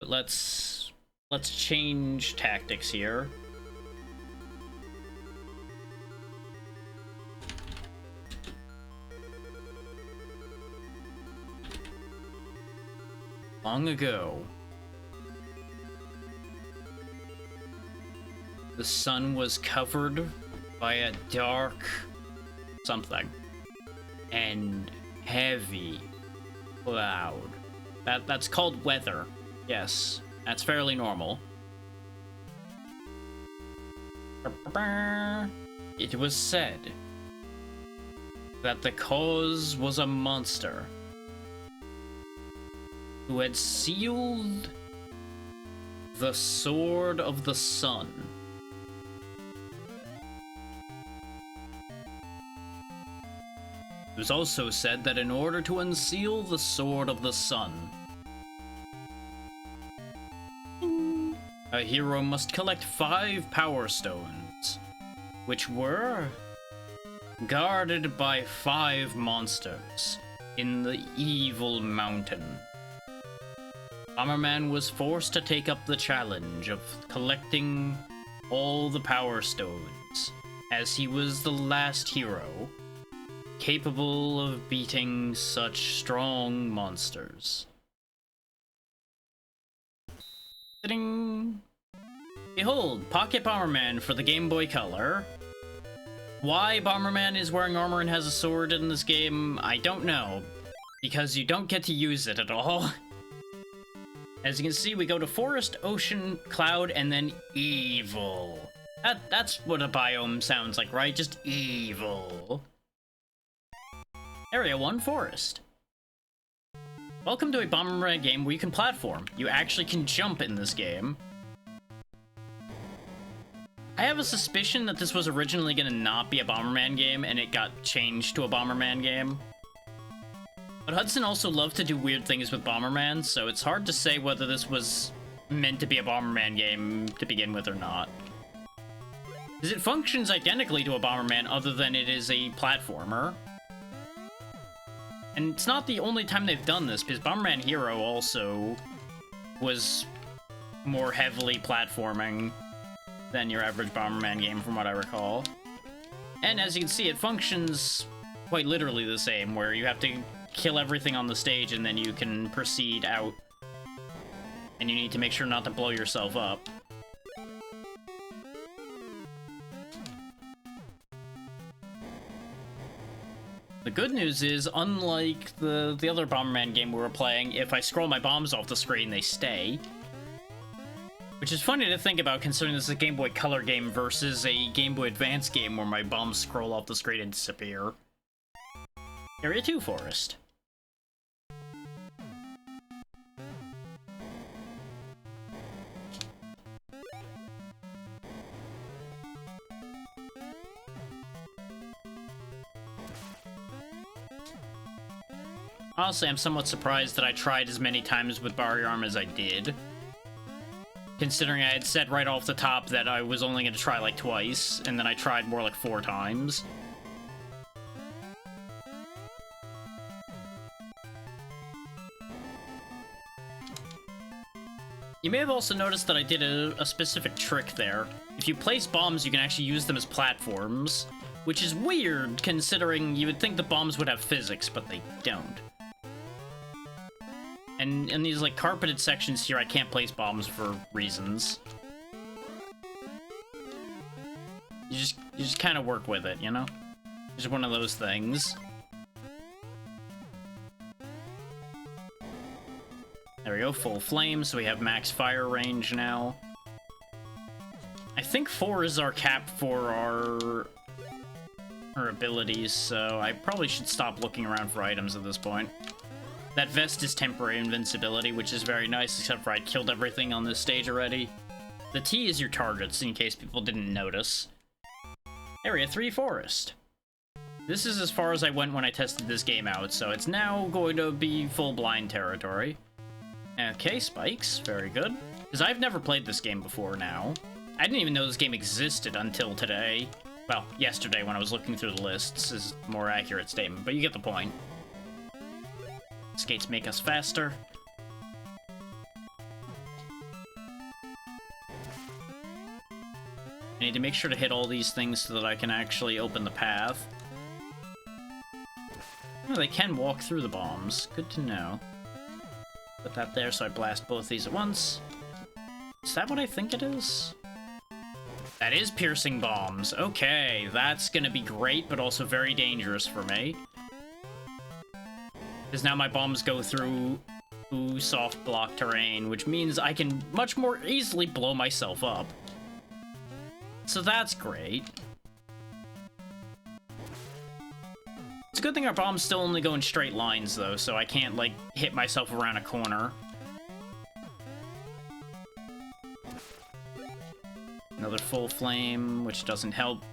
But let's change tactics here. Long ago, the sun was covered by a dark something and heavy cloud. That's called weather. Yes, that's fairly normal. It was said that the cause was a monster who had sealed the Sword of the Sun. It was also said that in order to unseal the Sword of the Sun, a hero must collect 5 Power Stones, which were guarded by 5 monsters in the Evil Mountain. Bomberman was forced to take up the challenge of collecting all the Power Stones, as he was the last hero capable of beating such strong monsters. Ding! Behold, Pocket Bomberman for the Game Boy Color. Why Bomberman is wearing armor and has a sword in this game, I don't know, because you don't get to use it at all. As you can see, we go to Forest, Ocean, Cloud, and then Evil. That's what a biome sounds like, right? Just evil. Area 1, Forest. Welcome to a Bomberman game where you can platform. You actually can jump in this game. I have a suspicion that this was originally going to not be a Bomberman game, and it got changed to a Bomberman game. But Hudson also loved to do weird things with Bomberman, so it's hard to say whether this was meant to be a Bomberman game to begin with or not. Because it functions identically to a Bomberman other than it is a platformer. And it's not the only time they've done this, because Bomberman Hero also was more heavily platforming than your average Bomberman game, from what I recall. And as you can see, it functions quite literally the same, where you have to kill everything on the stage and then you can proceed out. And you need to make sure not to blow yourself up. The good news is, unlike the other Bomberman game we were playing, if I scroll my bombs off the screen, they stay. Which is funny to think about, considering this is a Game Boy Color game versus a Game Boy Advance game where my bombs scroll off the screen and disappear. Area 2, Forest. Honestly, I'm somewhat surprised that I tried as many times with Barrier Arm as I did. Considering I had said right off the top that I was only going to try like twice, and then I tried more like 4 times. You may have also noticed that I did a specific trick there. If you place bombs, you can actually use them as platforms, which is weird considering you would think the bombs would have physics, but they don't. And in these, like, carpeted sections here, I can't place bombs for reasons. You just kind of work with it, you know? Just one of those things. There we go, full flame, so we have max fire range now. I think 4 is our cap for our abilities, so I probably should stop looking around for items at this point. That vest is temporary invincibility, which is very nice, except for I'd killed everything on this stage already. The T is your targets, in case people didn't notice. Area 3, Forest. This is as far as I went when I tested this game out, so it's now going to be full blind territory. Okay, spikes, very good. Because I've never played this game before now. I didn't even know this game existed until today. Well, yesterday when I was looking through the lists is a more accurate statement, but you get the point. Skates make us faster. need to make sure to hit all these things so that I can actually open the path. Oh, they can walk through the bombs. Good to know. Put that there so I blast both these at once. Is that what I think it is? That is piercing bombs. Okay, that's gonna be great, but also very dangerous for me. Because now my bombs go through soft block terrain, which means I can much more easily blow myself up. So that's great. It's a good thing our bombs still only go in straight lines, though, so I can't, like, hit myself around a corner. Another full flame, which doesn't help.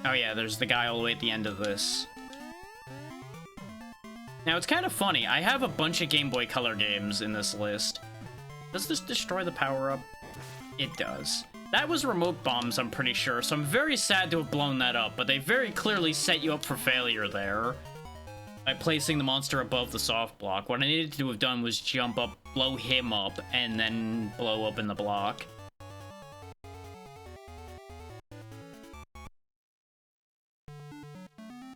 Oh yeah, there's the guy all the way at the end of this. Now, it's kind of funny. I have a bunch of Game Boy Color games in this list. Does this destroy the power-up? It does. That was remote bombs, I'm pretty sure, so I'm very sad to have blown that up, but they very clearly set you up for failure there by placing the monster above the soft block. What I needed to have done was jump up, blow him up, and then blow open the block.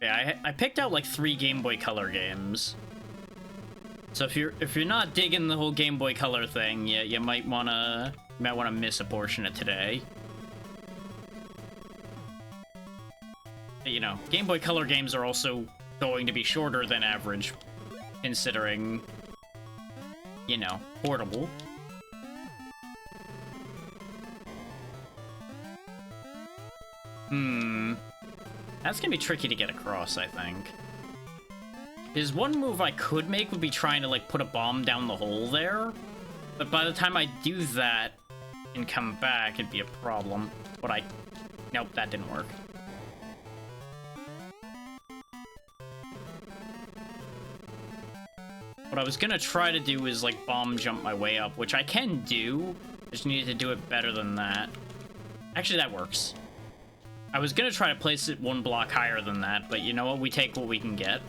Yeah, I picked out like 3 Game Boy Color games. So if you're not digging the whole Game Boy Color thing, you might wanna miss a portion of today. But, you know, Game Boy Color games are also going to be shorter than average, considering, you know, portable. That's gonna be tricky to get across, I think. Because one move I could make would be trying to, like, put a bomb down the hole there. But by the time I do that and come back, it'd be a problem. But nope, that didn't work. What I was gonna try to do is, like, bomb jump my way up, which I can do. I just needed to do it better than that. Actually, that works. I was gonna try to place it 1 block higher than that, but you know what? We take what we can get.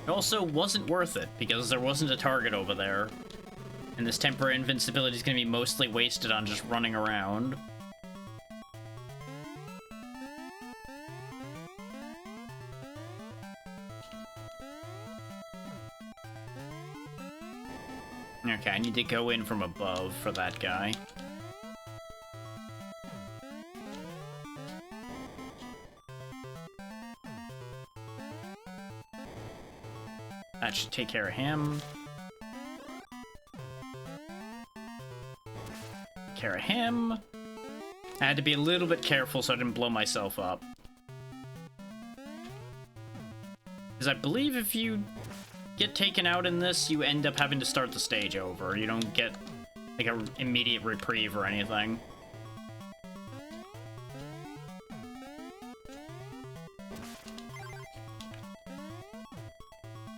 It also wasn't worth it, because there wasn't a target over there. And this temporary invincibility is gonna be mostly wasted on just running around. Okay, I need to go in from above for that guy. That should take care of him. Take care of him. I had to be a little bit careful so I didn't blow myself up. Because I believe if you get taken out in this, you end up having to start the stage over. You don't get, like, an immediate reprieve or anything.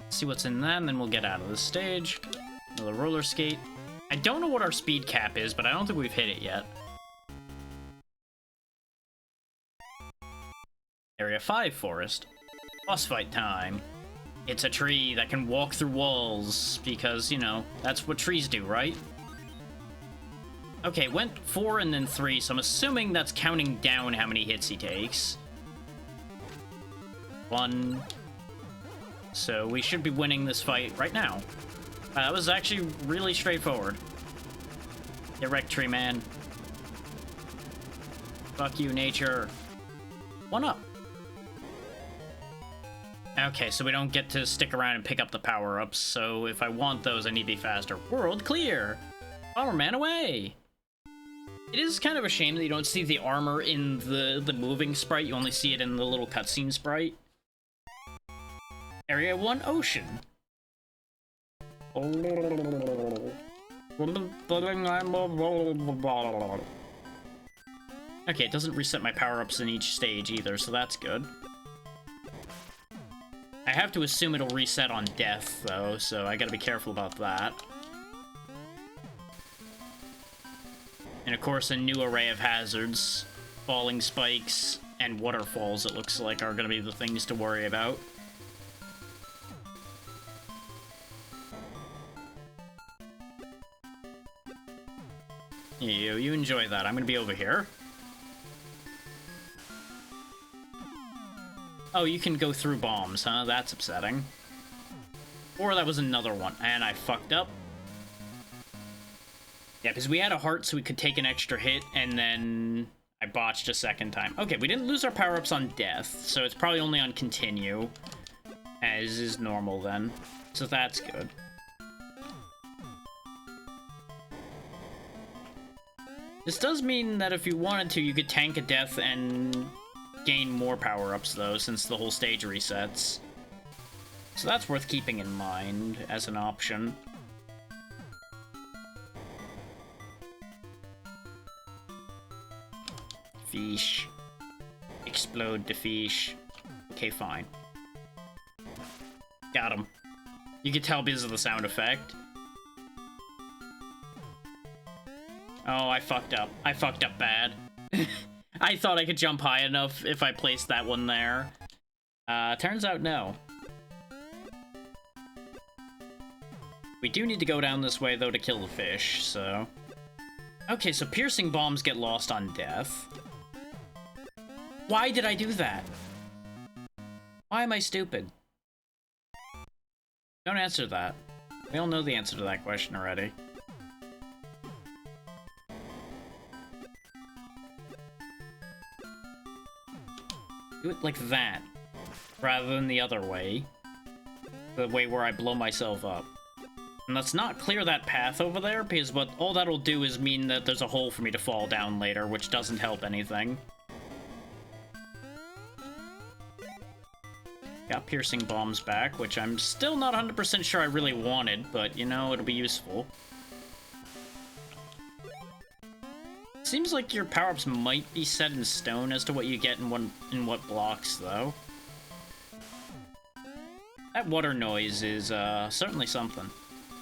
See what's in that, and then we'll get out of this stage. Another roller skate. I don't know what our speed cap is, but I don't think we've hit it yet. Area 5 forest. Boss fight time. It's a tree that can walk through walls, because, you know, that's what trees do, right? Okay, went 4 and then 3, so I'm assuming that's counting down how many hits he takes. 1... So we should be winning this fight right now. That was actually really straightforward. Get wrecked, tree man. Fuck you, nature. 1 up. Okay, so we don't get to stick around and pick up the power-ups, so if I want those, I need to be faster. World clear! Bomberman away! It is kind of a shame that you don't see the armor in the moving sprite, you only see it in the little cutscene sprite. Area 1 Ocean. Okay, it doesn't reset my power-ups in each stage either, so that's good. I have to assume it'll reset on death, though, so I gotta be careful about that. And of course, a new array of hazards. Falling spikes and waterfalls, it looks like, are gonna be the things to worry about. You enjoy that. I'm gonna be over here. Oh, you can go through bombs, huh? That's upsetting. Or that was another one, and I fucked up. Yeah, because we had a heart so we could take an extra hit, and then I botched a second time. Okay, we didn't lose our power-ups on death, so it's probably only on continue, as is normal then. So that's good. This does mean that if you wanted to, you could tank a death and gain more power-ups, though, since the whole stage resets. So that's worth keeping in mind as an option. Fish. Explode the fish. Okay, fine. Got him. You could tell because of the sound effect. Oh, I fucked up. I fucked up bad. I thought I could jump high enough if I placed that one there. Turns out no. We do need to go down this way, though, to kill the fish, so... Okay, so piercing bombs get lost on death. Why did I do that? Why am I stupid? Don't answer that. We all know the answer to that question already. Do it like that, rather than the other way. The way where I blow myself up. And let's not clear that path over there, because all that'll do is mean that there's a hole for me to fall down later, which doesn't help anything. Got piercing bombs back, which I'm still not 100% sure I really wanted, but, you know, it'll be useful. Seems like your power-ups might be set in stone as to what you get in what blocks, though. That water noise is, certainly something.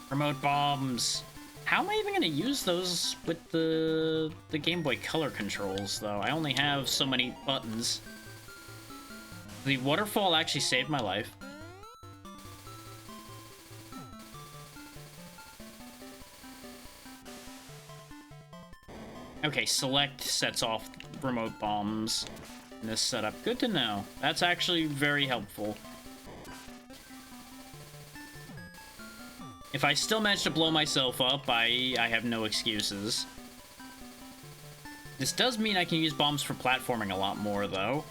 Remote bombs. How am I even gonna use those with the Game Boy Color controls, though? I only have so many buttons. The waterfall actually saved my life. Okay, select sets off remote bombs in this setup. Good to know. That's actually very helpful. If I still manage to blow myself up, I have no excuses. This does mean I can use bombs for platforming a lot more, though.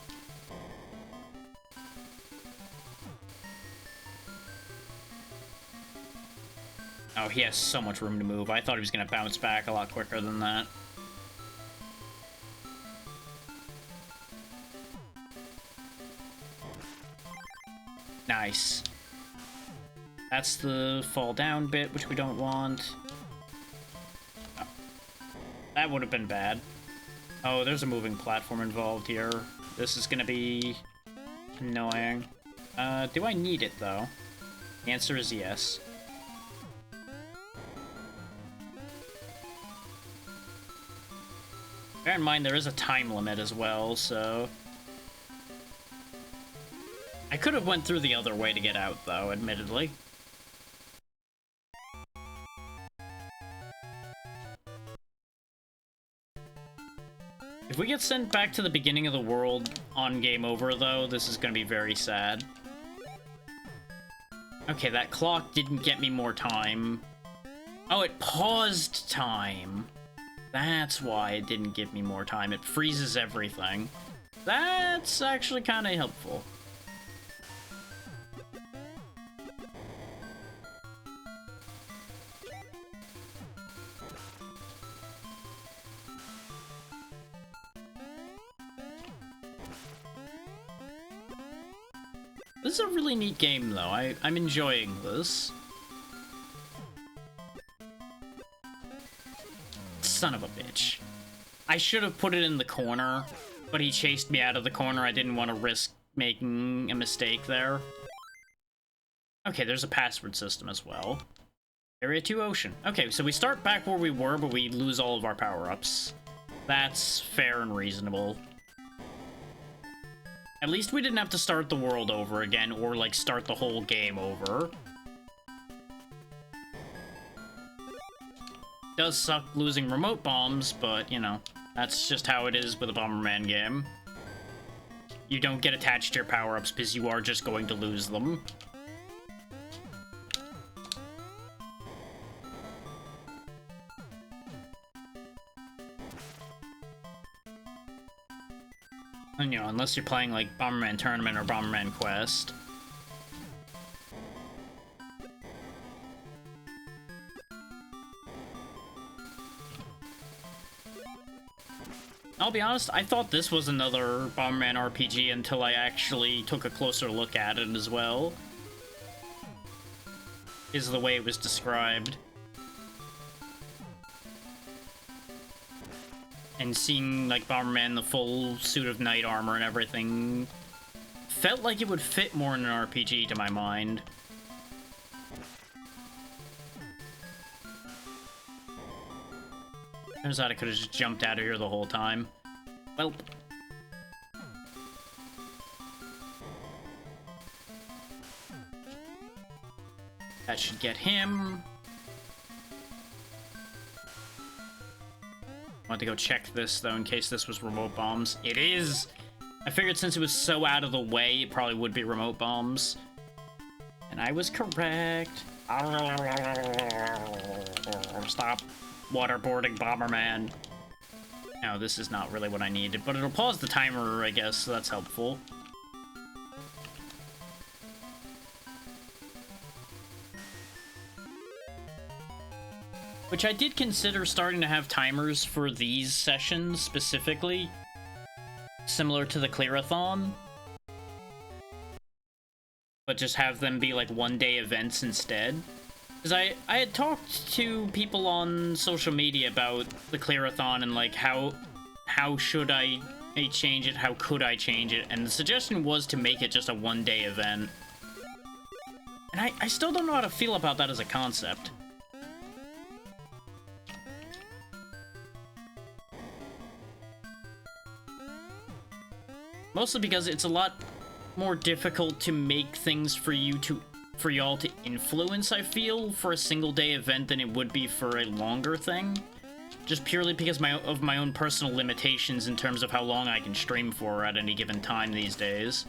Oh, he has so much room to move. I thought he was going to bounce back a lot quicker than that. Nice. That's the fall down bit, which we don't want. Oh. That would have been bad. Oh, there's a moving platform involved here. This is gonna be annoying. Do I need it, though? The answer is yes. Bear in mind, there is a time limit as well, so... I could have went through the other way to get out, though, admittedly. If we get sent back to the beginning of the world on Game Over, though, this is gonna be very sad. Okay, that clock didn't get me more time. Oh, it paused time. That's why it didn't give me more time. It freezes everything. That's actually kind of helpful. This is a really neat game, though. I'm enjoying this. Son of a bitch. I should have put it in the corner, but he chased me out of the corner. I didn't want to risk making a mistake there. Okay, there's a password system as well. Area 2 Ocean. Okay, so we start back where we were, but we lose all of our power-ups. That's fair and reasonable. At least we didn't have to start the world over again, or, like, start the whole game over. Does suck losing remote bombs, but, you know, that's just how it is with a Bomberman game. You don't get attached to your power-ups because you are just going to lose them. And, you know, unless you're playing, like, Bomberman Tournament or Bomberman Quest. I'll be honest, I thought this was another Bomberman RPG until I actually took a closer look at it as well. Is the way it was described. And seeing, like, Bomberman, the full suit of knight armor and everything, felt like it would fit more in an RPG to my mind. Turns out I could have just jumped out of here the whole time. Well. That should get him. I want to go check this, though, in case this was remote bombs. It is! I figured since it was so out of the way, it probably would be remote bombs. And I was correct. Stop waterboarding Bomberman. No, this is not really what I needed, but it'll pause the timer, I guess, so that's helpful. Which I did consider starting to have timers for these sessions specifically, similar to the Clearathon, but just have them be like one-day events instead. Because I had talked to people on social media about the Clearathon and like how should I change it, how could I change it, and the suggestion was to make it just a one-day event. And I still don't know how to feel about that as a concept. Mostly because it's a lot more difficult to make things for y'all to influence, I feel, for a single-day event than it would be for a longer thing. Just purely because of my own personal limitations in terms of how long I can stream for at any given time these days.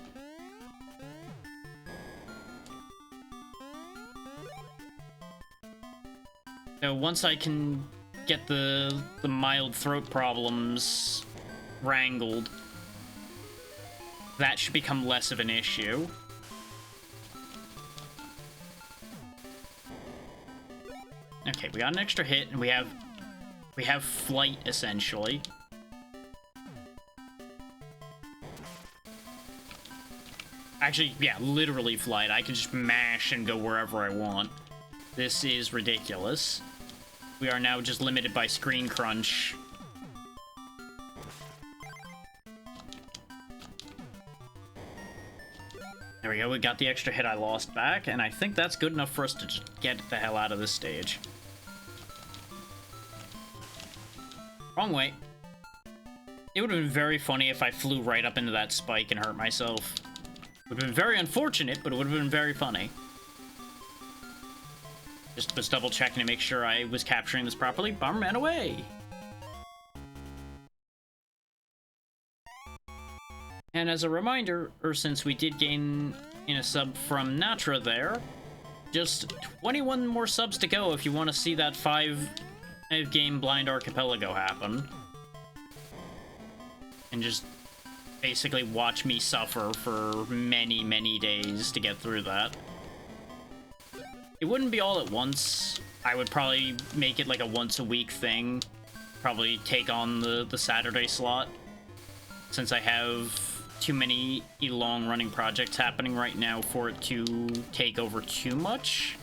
So once I can get the mild throat problems wrangled, that should become less of an issue. Okay, we got an extra hit, and we have flight, essentially. Actually, yeah, literally flight. I can just mash and go wherever I want. This is ridiculous. We are now just limited by screen crunch. There we go, we got the extra hit I lost back, and I think that's good enough for us to just get the hell out of this stage. Wrong way. It would have been very funny if I flew right up into that spike and hurt myself. Would have been very unfortunate, but it would have been very funny. Just was double checking to make sure I was capturing this properly. Bomberman away! And as a reminder, or since we did gain in a sub from Natra there, just 21 more subs to go if you want to see that 5-game blind archipelago happen. And just basically watch me suffer for many, many days to get through that. It wouldn't be all at once. I would probably make it like a once-a-week thing. Probably take on the Saturday slot, since I have too many long-running projects happening right now for it to take over too much.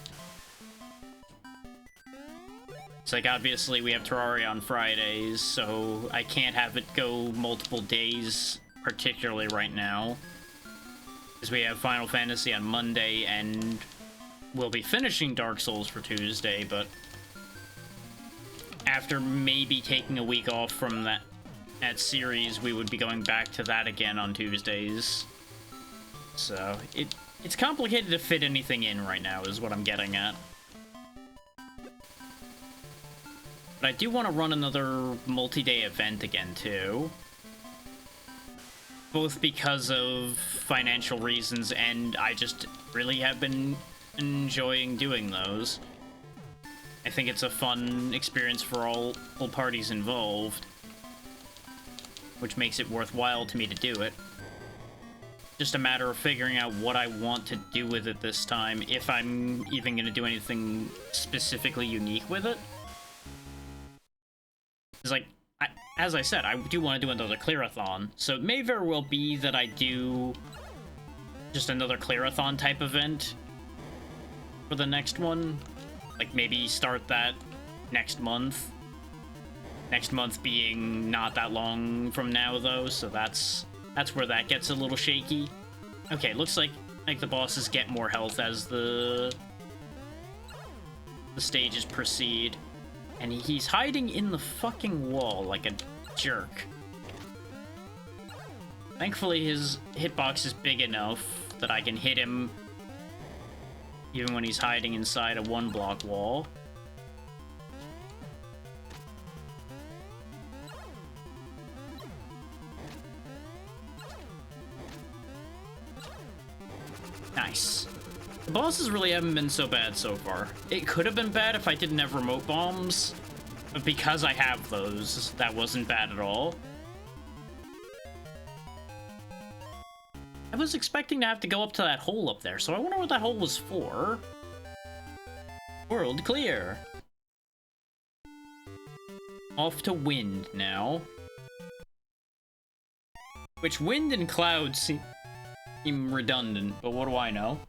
It's like, obviously, we have Terraria on Fridays, so I can't have it go multiple days, particularly right now. Because we have Final Fantasy on Monday, and we'll be finishing Dark Souls for Tuesday, but after maybe taking a week off from that series, we would be going back to that again on Tuesdays. So, it's complicated to fit anything in right now, is what I'm getting at. But I do want to run another multi-day event again, too. Both because of financial reasons, and I just really have been enjoying doing those. I think it's a fun experience for all parties involved, which makes it worthwhile to me to do it. Just a matter of figuring out what I want to do with it this time, if I'm even going to do anything specifically unique with it. It's like, as I said, I do want to do another clearathon, so it may very well be that I do just another clearathon type event for the next one. Like, maybe start that next month. Next month being not that long from now, though, so that's where that gets a little shaky. Okay, looks like the bosses get more health as the stages proceed. And he's hiding in the fucking wall like a jerk. Thankfully, his hitbox is big enough that I can hit him even when he's hiding inside a one-block wall. Nice. The bosses really haven't been so bad so far. It could have been bad if I didn't have remote bombs, but because I have those, that wasn't bad at all. I was expecting to have to go up to that hole up there, so I wonder what that hole was for. World clear. Off to wind now. Which wind and clouds seem redundant, but what do I know?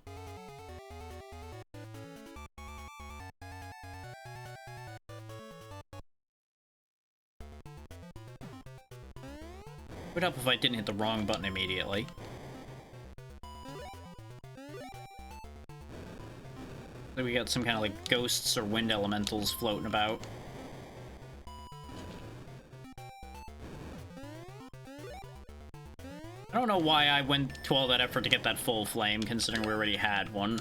Would help if I didn't hit the wrong button immediately. So we got some kind of like ghosts or wind elementals floating about. I don't know why I went to all that effort to get that full flame, considering we already had one.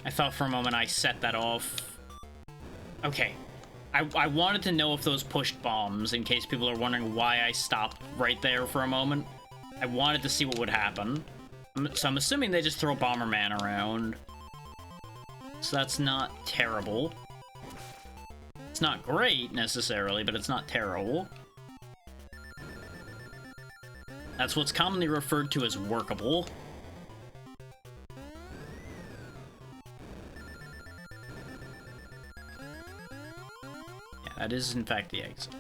I thought for a moment I set that off. Okay. I wanted to know if those pushed bombs, in case people are wondering why I stopped right there for a moment. I wanted to see what would happen. So I'm assuming they just throw Bomberman around. So that's not terrible. It's not great, necessarily, but it's not terrible. That's what's commonly referred to as workable. Yeah, that is, in fact, the exit.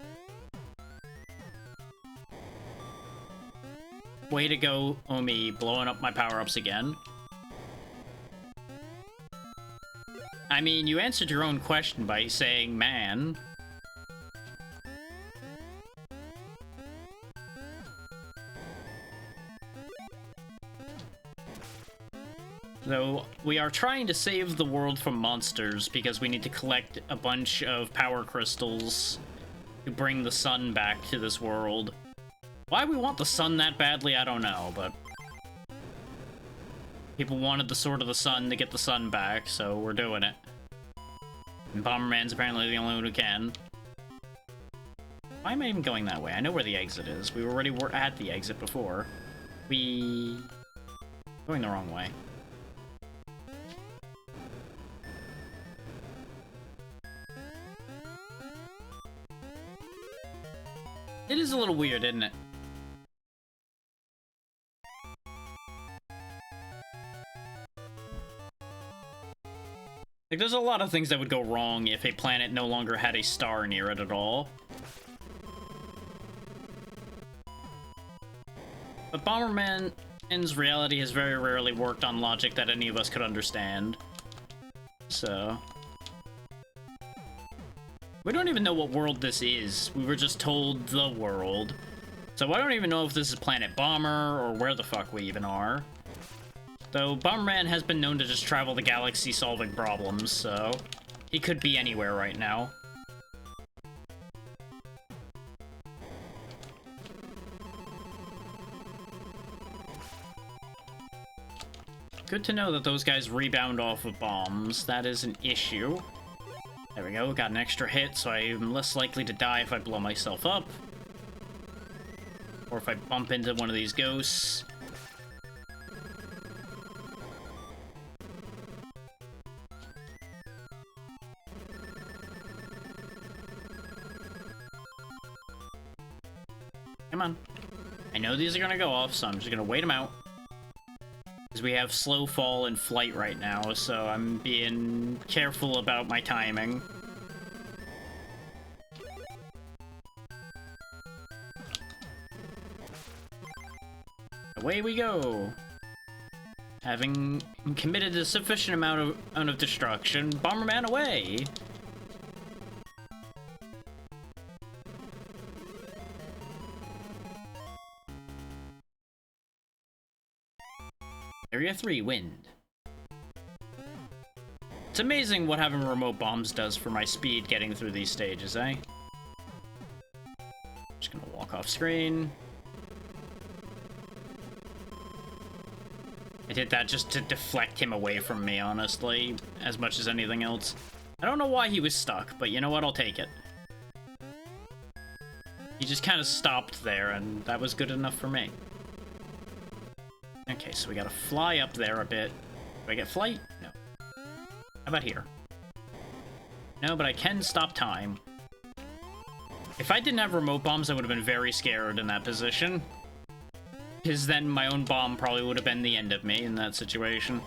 Way to go, Omi, blowing up my power-ups again. I mean, you answered your own question by saying, man. So, we are trying to save the world from monsters because we need to collect a bunch of power crystals to bring the sun back to this world. Why we want the sun that badly, I don't know, but people wanted the Sword of the Sun to get the sun back, so we're doing it. And Bomberman's apparently the only one who can. Why am I even going that way? I know where the exit is. We already were at the exit before. Going the wrong way. It is a little weird, isn't it? Like, there's a lot of things that would go wrong if a planet no longer had a star near it at all. But Bomberman's reality has very rarely worked on logic that any of us could understand. So... we don't even know what world this is. We were just told the world. So I don't even know if this is Planet Bomber or where the fuck we even are. Though Bomberman has been known to just travel the galaxy solving problems, so he could be anywhere right now. good to know that those guys rebound off of bombs. That is an issue. There we go, got an extra hit, so I'm less likely to die if I blow myself up. Or if I bump into one of these ghosts. Come on. I know these are gonna go off, so I'm just gonna wait them out. Because we have slow fall and flight right now, so I'm being careful about my timing. Away we go! Having committed a sufficient amount of destruction, Bomberman away! Area 3, wind. It's amazing what having remote bombs does for my speed getting through these stages, eh? Just gonna walk off screen. I did that just to deflect him away from me, honestly, as much as anything else. I don't know why he was stuck, but you know what? I'll take it. He just kind of stopped there, and that was good enough for me. Okay, so we gotta fly up there a bit. Do I get flight? No. How about here? No, but I can stop time. If I didn't have remote bombs, I would have been very scared in that position. Because then my own bomb probably would have been the end of me in that situation.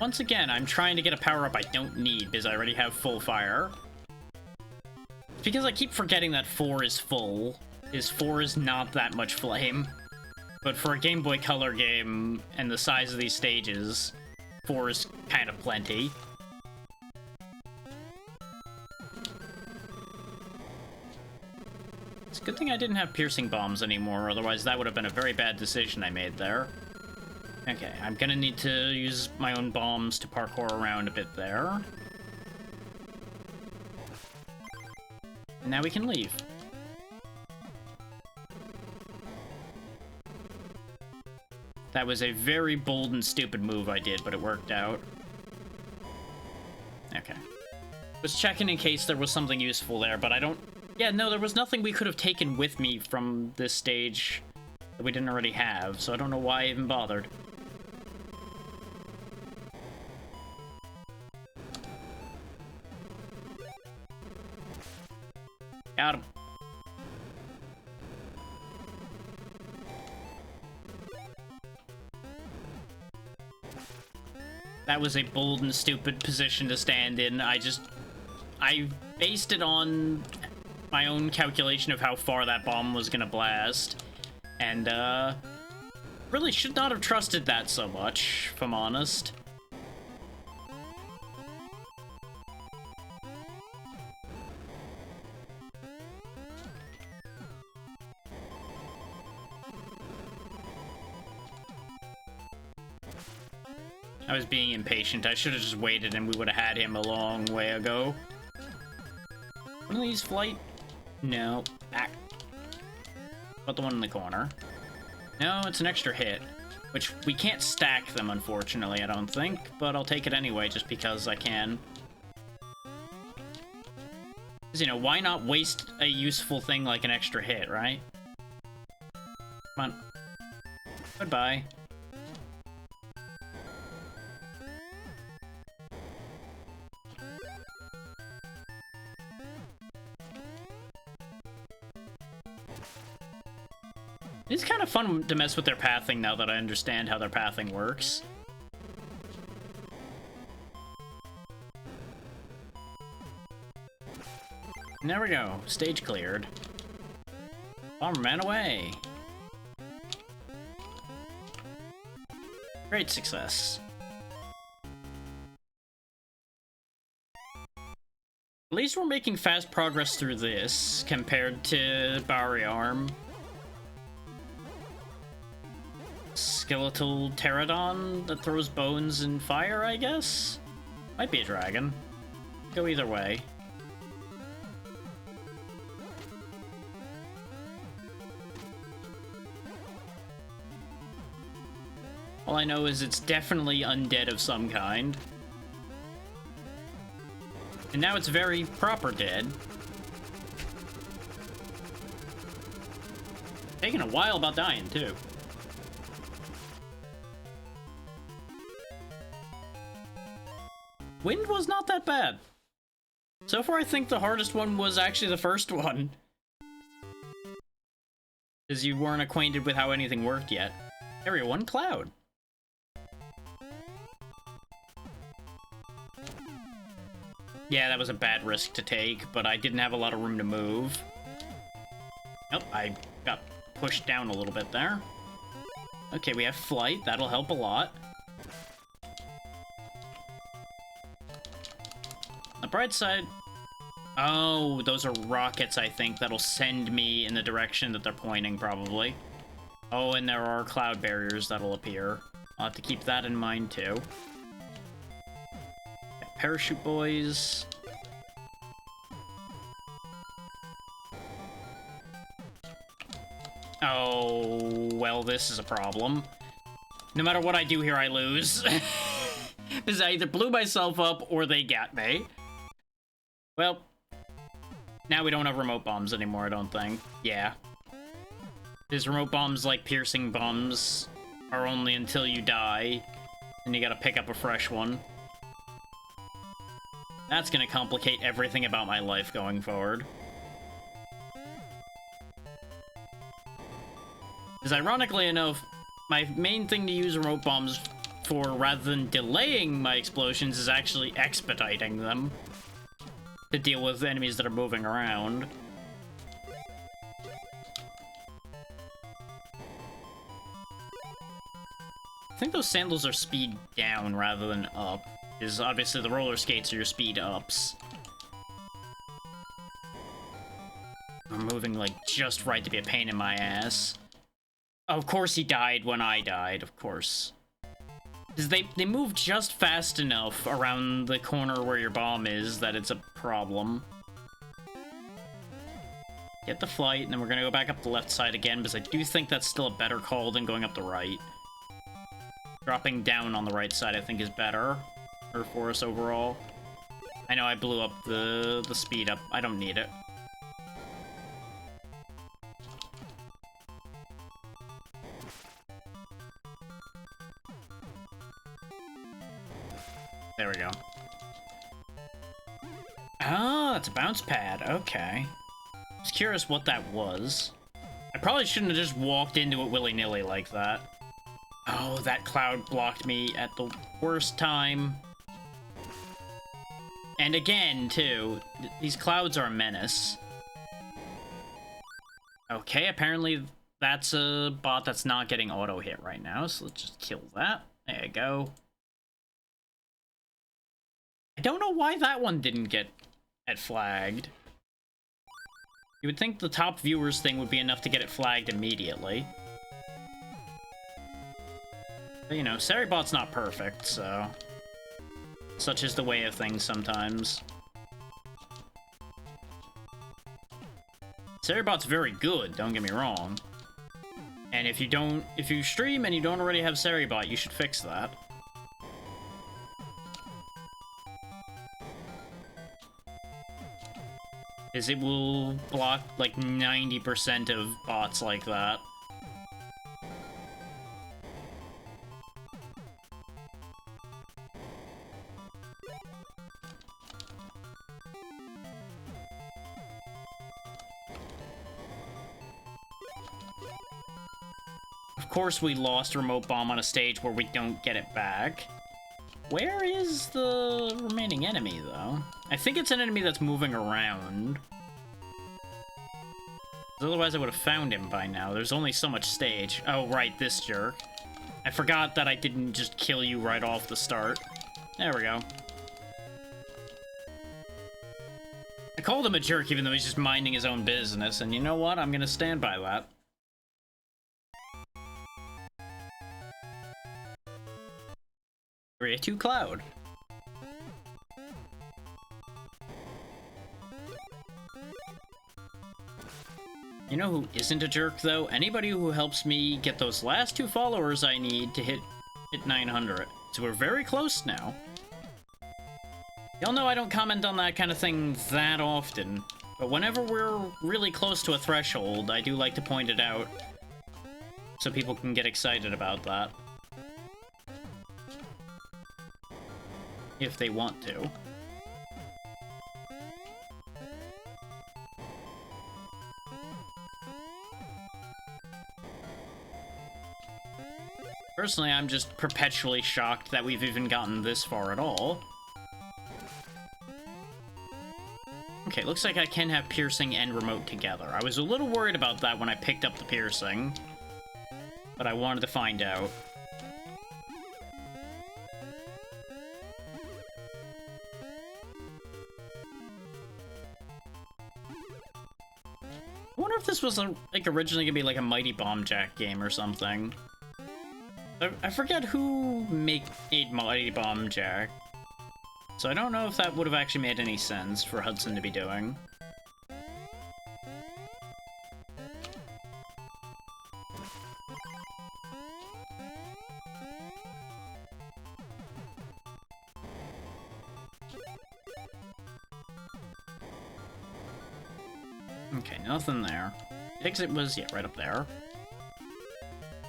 Once again, I'm trying to get a power-up I don't need because I already have full fire. It's because I keep forgetting that 4 is full. 4 is not that much flame. But for a Game Boy Color game and the size of these stages, 4 is kind of plenty. It's a good thing I didn't have piercing bombs anymore, otherwise that would have been a very bad decision I made there. Okay, I'm gonna need to use my own bombs to parkour around a bit there. And now we can leave. That was a very bold and stupid move I did, but it worked out. Okay. Was checking in case there was something useful there, but I don't... Yeah, no, there was nothing we could have taken with me from this stage that we didn't already have, so I don't know why I even bothered. Got him. That was a bold and stupid position to stand in. I based it on my own calculation of how far that bomb was gonna blast. And, really should not have trusted that so much, if I'm honest. I was being impatient. I should have just waited and we would have had him a long way ago. One of these flight? No. Back. But the one in the corner. No, it's an extra hit. Which, we can't stack them, unfortunately, I don't think. But I'll take it anyway, just because I can. Because, you know, why not waste a useful thing like an extra hit, right? Come on. Goodbye. It's kind of fun to mess with their pathing now that I understand how their pathing works. And there we go. Stage cleared. Bomberman away. Great success. At least we're making fast progress through this compared to Barry Arm. Skeletal pterodon that throws bones and fire, I guess? Might be a dragon. Go either way. All I know is it's definitely undead of some kind. And now it's very proper dead. Taking a while about dying, too. Wind was not that bad. So far, I think the hardest one was actually the first one. Because you weren't acquainted with how anything worked yet. Area 1 Cloud. Yeah, that was a bad risk to take, but I didn't have a lot of room to move. Nope, I got pushed down a little bit there. Okay, we have flight. That'll help a lot. The bright side... Oh, those are rockets, I think, that'll send me in the direction that they're pointing, probably. Oh, and there are cloud barriers that'll appear. I'll have to keep that in mind, too. Parachute boys. Oh, well, this is a problem. No matter what I do here, I lose. Because I either blew myself up or they got me. Well, now we don't have remote bombs anymore, I don't think. Yeah. Because remote bombs, like piercing bombs, are only until you die. And you gotta pick up a fresh one. That's gonna complicate everything about my life going forward. Because ironically enough, my main thing to use remote bombs for, rather than delaying my explosions, is actually expediting them. To deal with enemies that are moving around. I think those sandals are speed down rather than up. Because obviously the roller skates are your speed ups. I'm moving like just right to be a pain in my ass. Oh, of course he died when I died, of course. Because they move just fast enough around the corner where your bomb is that it's a problem. Get the flight, and then we're gonna go back up the left side again, because I do think that's still a better call than going up the right. Dropping down on the right side, I think, is better for us overall. I know I blew up the speed up. I don't need it. There we go. Oh, that's a bounce pad. Okay. I was curious what that was. I probably shouldn't have just walked into it willy-nilly like that. Oh, that cloud blocked me at the worst time. And again, too, these clouds are a menace. Okay, apparently that's a bot that's not getting auto-hit right now, so let's just kill that. There you go. I don't know why that one didn't get flagged. You would think the top viewers thing would be enough to get it flagged immediately. But, you know, Seribot's not perfect, so... Such is the way of things sometimes. Seribot's very good, don't get me wrong. And if you stream and you don't already have Seribot, you should fix that. Is it will block like 90% of bots like that. Of course we lost remote bomb on a stage where we don't get it back. Where is the remaining enemy, though? I think it's an enemy that's moving around. Otherwise I would have found him by now. There's only so much stage. Oh, right, this jerk. I forgot that I didn't just kill you right off the start. There we go. I called him a jerk even though he's just minding his own business, and you know what? I'm gonna stand by that. Area 2 Cloud. You know who isn't a jerk, though? Anybody who helps me get those last 2 followers I need to hit Hit 900. So we're very close now. Y'all know I don't comment on that kind of thing that often, but whenever we're really close to a threshold, I do like to point it out so people can get excited about that. If they want to. Personally, I'm just perpetually shocked that we've even gotten this far at all. Okay, looks like I can have piercing and remote together. I was a little worried about that when I picked up the piercing, but I wanted to find out. I wonder if this was like originally gonna be like a Mighty Bomb Jack game or something. I forget who made Mighty Bomb Jack. So I don't know if that would have actually made any sense for Hudson to be doing. Okay, nothing there. The exit was, yeah, right up there.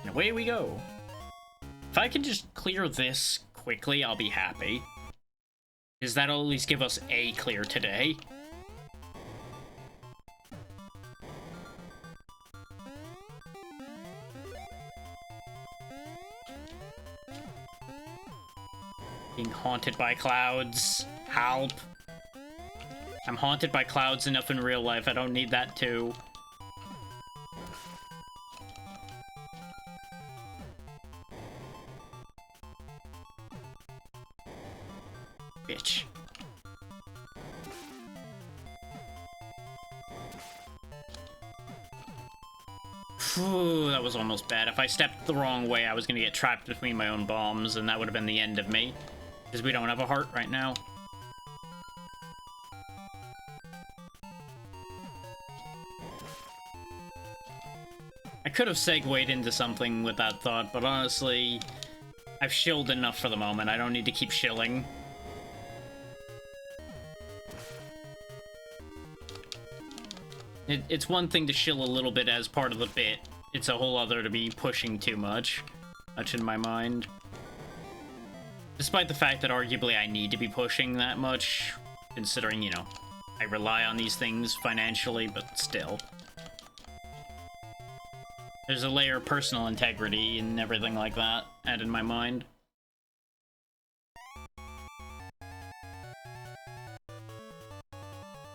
And away we go. If I can just clear this quickly, I'll be happy. Because that'll at least give us a clear today. Being haunted by clouds. Help. I'm haunted by clouds enough in real life. I don't need that too. Bitch. Phew, that was almost bad. If I stepped the wrong way, I was gonna get trapped between my own bombs, and that would have been the end of me. Because we don't have a heart right now. I could have segued into something with that thought, but honestly, I've shilled enough for the moment. I don't need to keep shilling. It's one thing to shill a little bit as part of the bit. It's a whole other to be pushing too much in my mind. Despite the fact that arguably I need to be pushing that much, considering, you know, I rely on these things financially, but still. There's a layer of personal integrity and everything like that added in my mind.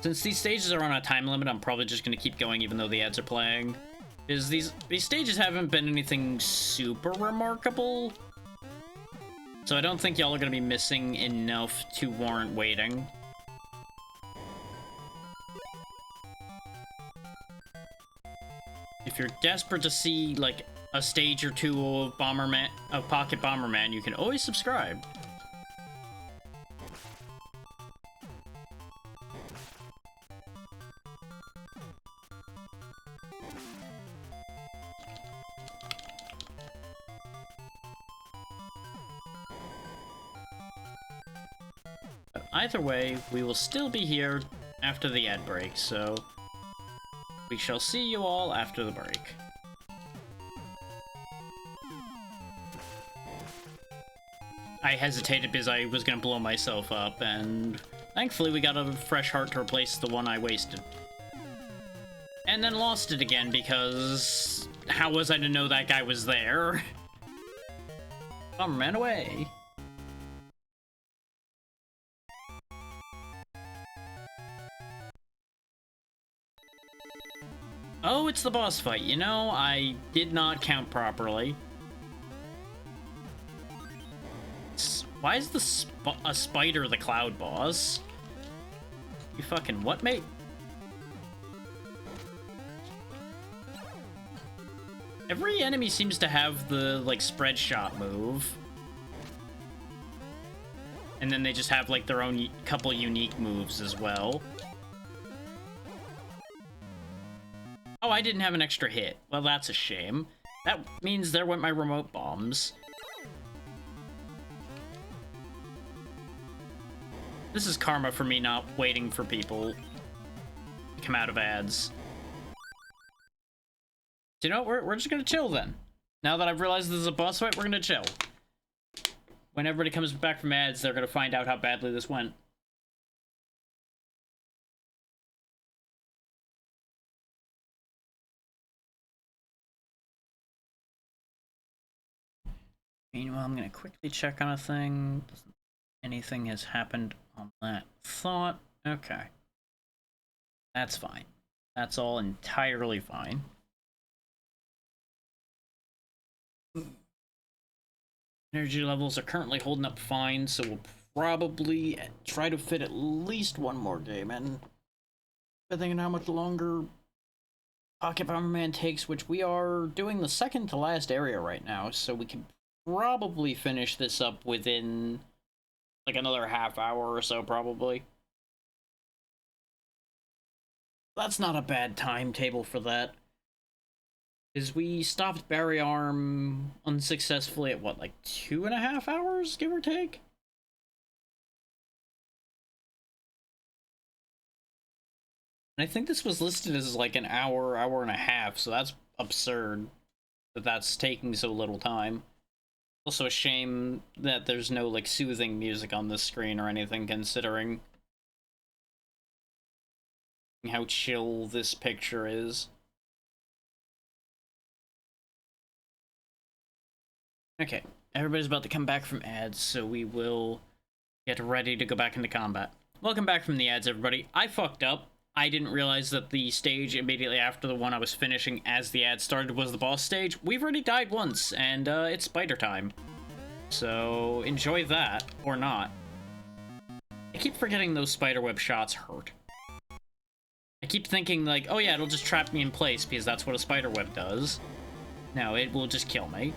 Since these stages are on a time limit, I'm probably just going to keep going even though the ads are playing. Because these stages haven't been anything super remarkable. So I don't think y'all are going to be missing enough to warrant waiting. If you're desperate to see, like, a stage or two of Bomberman, of Pocket Bomberman, you can always subscribe. But either way, we will still be here after the ad break, so we shall see you all after the break. I hesitated because I was gonna blow myself up, and thankfully we got a fresh heart to replace the one I wasted. And then lost it again because how was I to know that guy was there? Bomberman away. Oh, it's the boss fight. You know, I did not count properly. Why is a spider the cloud boss? You fucking what, mate? Every enemy seems to have the, like, spread shot move. And then they just have, like, their own couple unique moves as well. Oh, I didn't have an extra hit. Well, that's a shame. That means there went my remote bombs. This is karma for me not waiting for people to come out of ads. So, you know, we're just gonna chill then. Now that I've realized this is a boss fight, we're gonna chill. When everybody comes back from ads, they're gonna find out how badly this went. Meanwhile, I'm gonna quickly check on a thing. Anything has happened on that thought. Okay. That's fine. That's all entirely fine. Energy levels are currently holding up fine, so we'll probably try to fit at least one more game in. Depending on how much longer Pocket Bomberman takes, which we are doing the second to last area right now, so we can probably finish this up within like another half hour or so, probably. That's not a bad timetable for that. Because we stopped Barry Arm unsuccessfully at what, like 2.5 hours, give or take? And I think this was listed as like an hour, hour and a half, so that's absurd that that's taking so little time. Also a shame that there's no like soothing music on this screen or anything, considering how chill this picture is. Okay, everybody's about to come back from ads, so we will get ready to go back into combat. Welcome back from the ads, everybody. I fucked up. I didn't realize that the stage immediately after the one I was finishing as the ad started was the boss stage. We've already died once, and it's spider time. So enjoy that, or not. I keep forgetting those spiderweb shots hurt. I keep thinking like, oh yeah, it'll just trap me in place because that's what a spiderweb does. No, it will just kill me.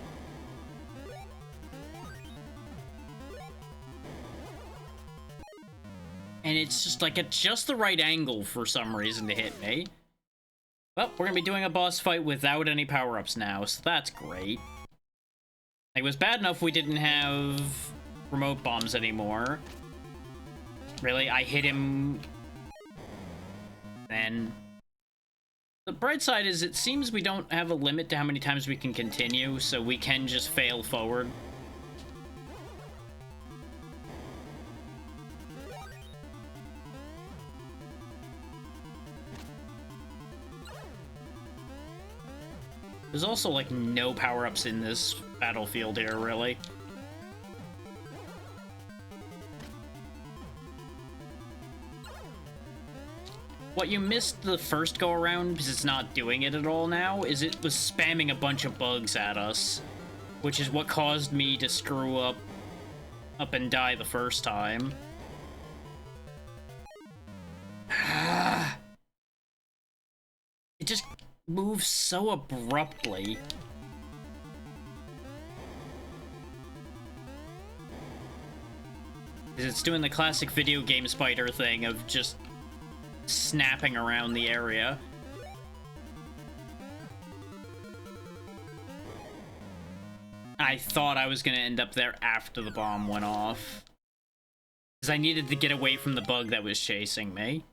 And it's just like at just the right angle for some reason to hit me. Well, we're gonna be doing a boss fight without any power-ups now, so that's great. It was bad enough we didn't have remote bombs anymore. Really, I hit him. Then the bright side is it seems we don't have a limit to how many times we can continue, so we can just fail forward. There's also, like, no power-ups in this battlefield here, really. What you missed the first go-around, because it's not doing it at all now, is it was spamming a bunch of bugs at us, which is what caused me to screw up and die the first time. It just moves so abruptly. It's doing the classic video game spider thing of just snapping around the area. I thought I was gonna end up there after the bomb went off, because I needed to get away from the bug that was chasing me.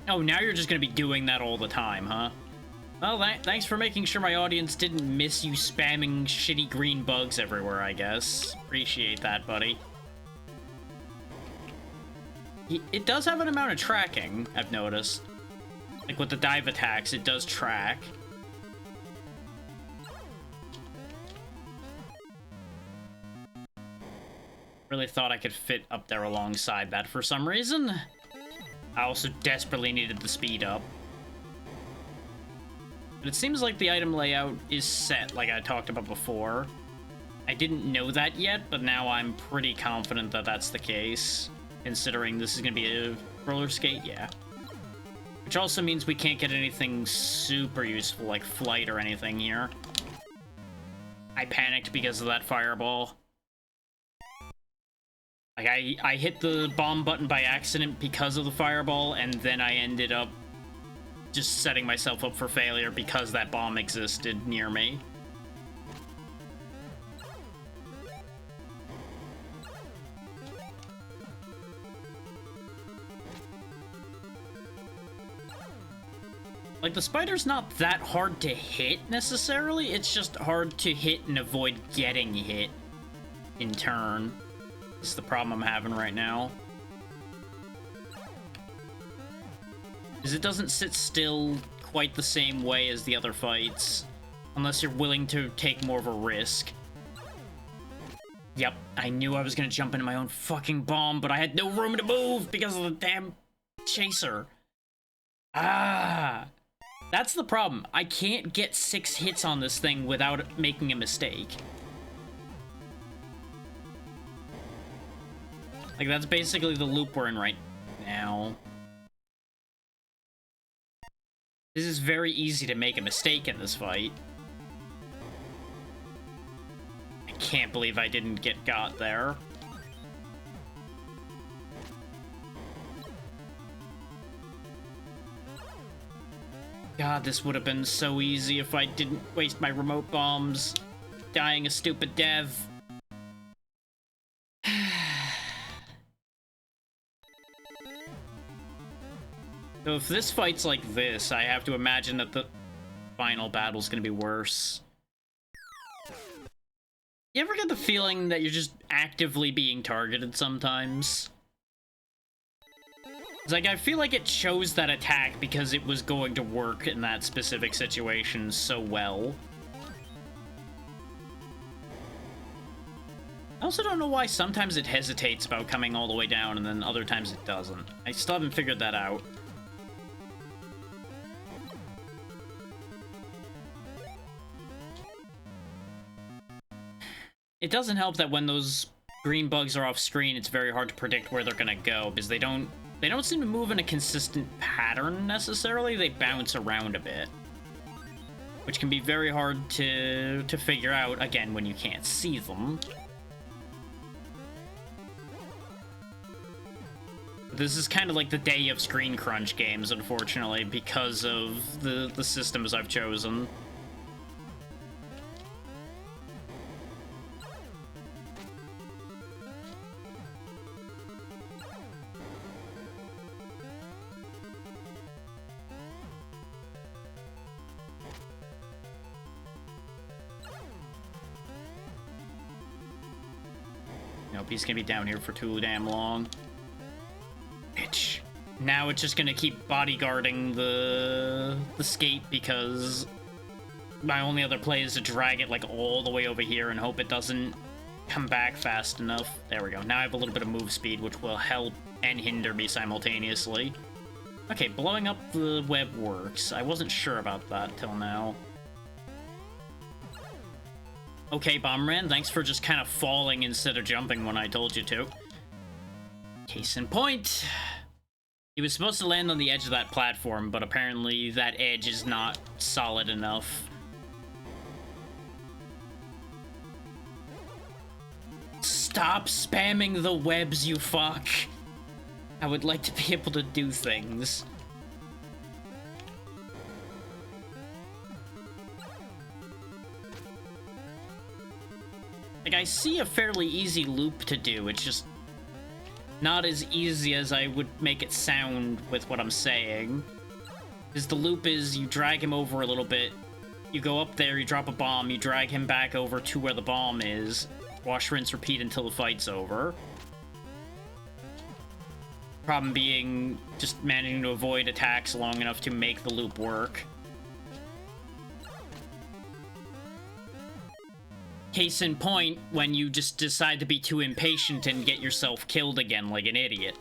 Oh, now you're just gonna be doing that all the time, huh? Well, thanks for making sure my audience didn't miss you spamming shitty green bugs everywhere, I guess. Appreciate that, buddy. It does have an amount of tracking, I've noticed. Like with the dive attacks, it does track. Really thought I could fit up there alongside that for some reason. I also desperately needed the speed up. But it seems like the item layout is set, like I talked about before. I didn't know that yet, but now I'm pretty confident that that's the case, considering this is going to be a roller skate, yeah. Which also means we can't get anything super useful, like flight or anything here. I panicked because of that fireball. Like, I hit the bomb button by accident because of the fireball, and then I ended up just setting myself up for failure because that bomb existed near me. Like, the spider's not that hard to hit, necessarily. It's just hard to hit and avoid getting hit in turn. This is the problem I'm having right now. Is it doesn't sit still quite the same way as the other fights. Unless you're willing to take more of a risk. Yep, I knew I was gonna jump into my own fucking bomb, but I had no room to move because of the damn chaser. Ah! That's the problem. I can't get 6 hits on this thing without making a mistake. Like, that's basically the loop we're in right now. This is very easy to make a mistake in this fight. I can't believe I didn't get got there. God, this would have been so easy if I didn't waste my remote bombs dying a stupid dev. So if this fight's like this, I have to imagine that the final battle's gonna be worse. You ever get the feeling that you're just actively being targeted sometimes? It's like, I feel like it chose that attack because it was going to work in that specific situation so well. I also don't know why sometimes it hesitates about coming all the way down and then other times it doesn't. I still haven't figured that out. It doesn't help that when those green bugs are off screen, it's very hard to predict where they're gonna go, because they don't seem to move in a consistent pattern, necessarily. They bounce around a bit. Which can be very hard to figure out, again, when you can't see them. This is kind of like the day of screen crunch games, unfortunately, because of the systems I've chosen. Nope, he's gonna be down here for too damn long. Bitch. Now it's just gonna keep bodyguarding the skate because my only other play is to drag it like all the way over here and hope it doesn't come back fast enough. There we go. Now I have a little bit of move speed, which will help and hinder me simultaneously. Okay, blowing up the web works. I wasn't sure about that till now. Okay, Bomberman, thanks for just kind of falling instead of jumping when I told you to. Case in point. He was supposed to land on the edge of that platform, but apparently that edge is not solid enough. Stop spamming the webs, you fuck. I would like to be able to do things. Like, I see a fairly easy loop to do, it's just not as easy as I would make it sound with what I'm saying. Because the loop is, you drag him over a little bit, you go up there, you drop a bomb, you drag him back over to where the bomb is, wash, rinse, repeat until the fight's over. Problem being, just managing to avoid attacks long enough to make the loop work. Case in point, when you just decide to be too impatient and get yourself killed again like an idiot.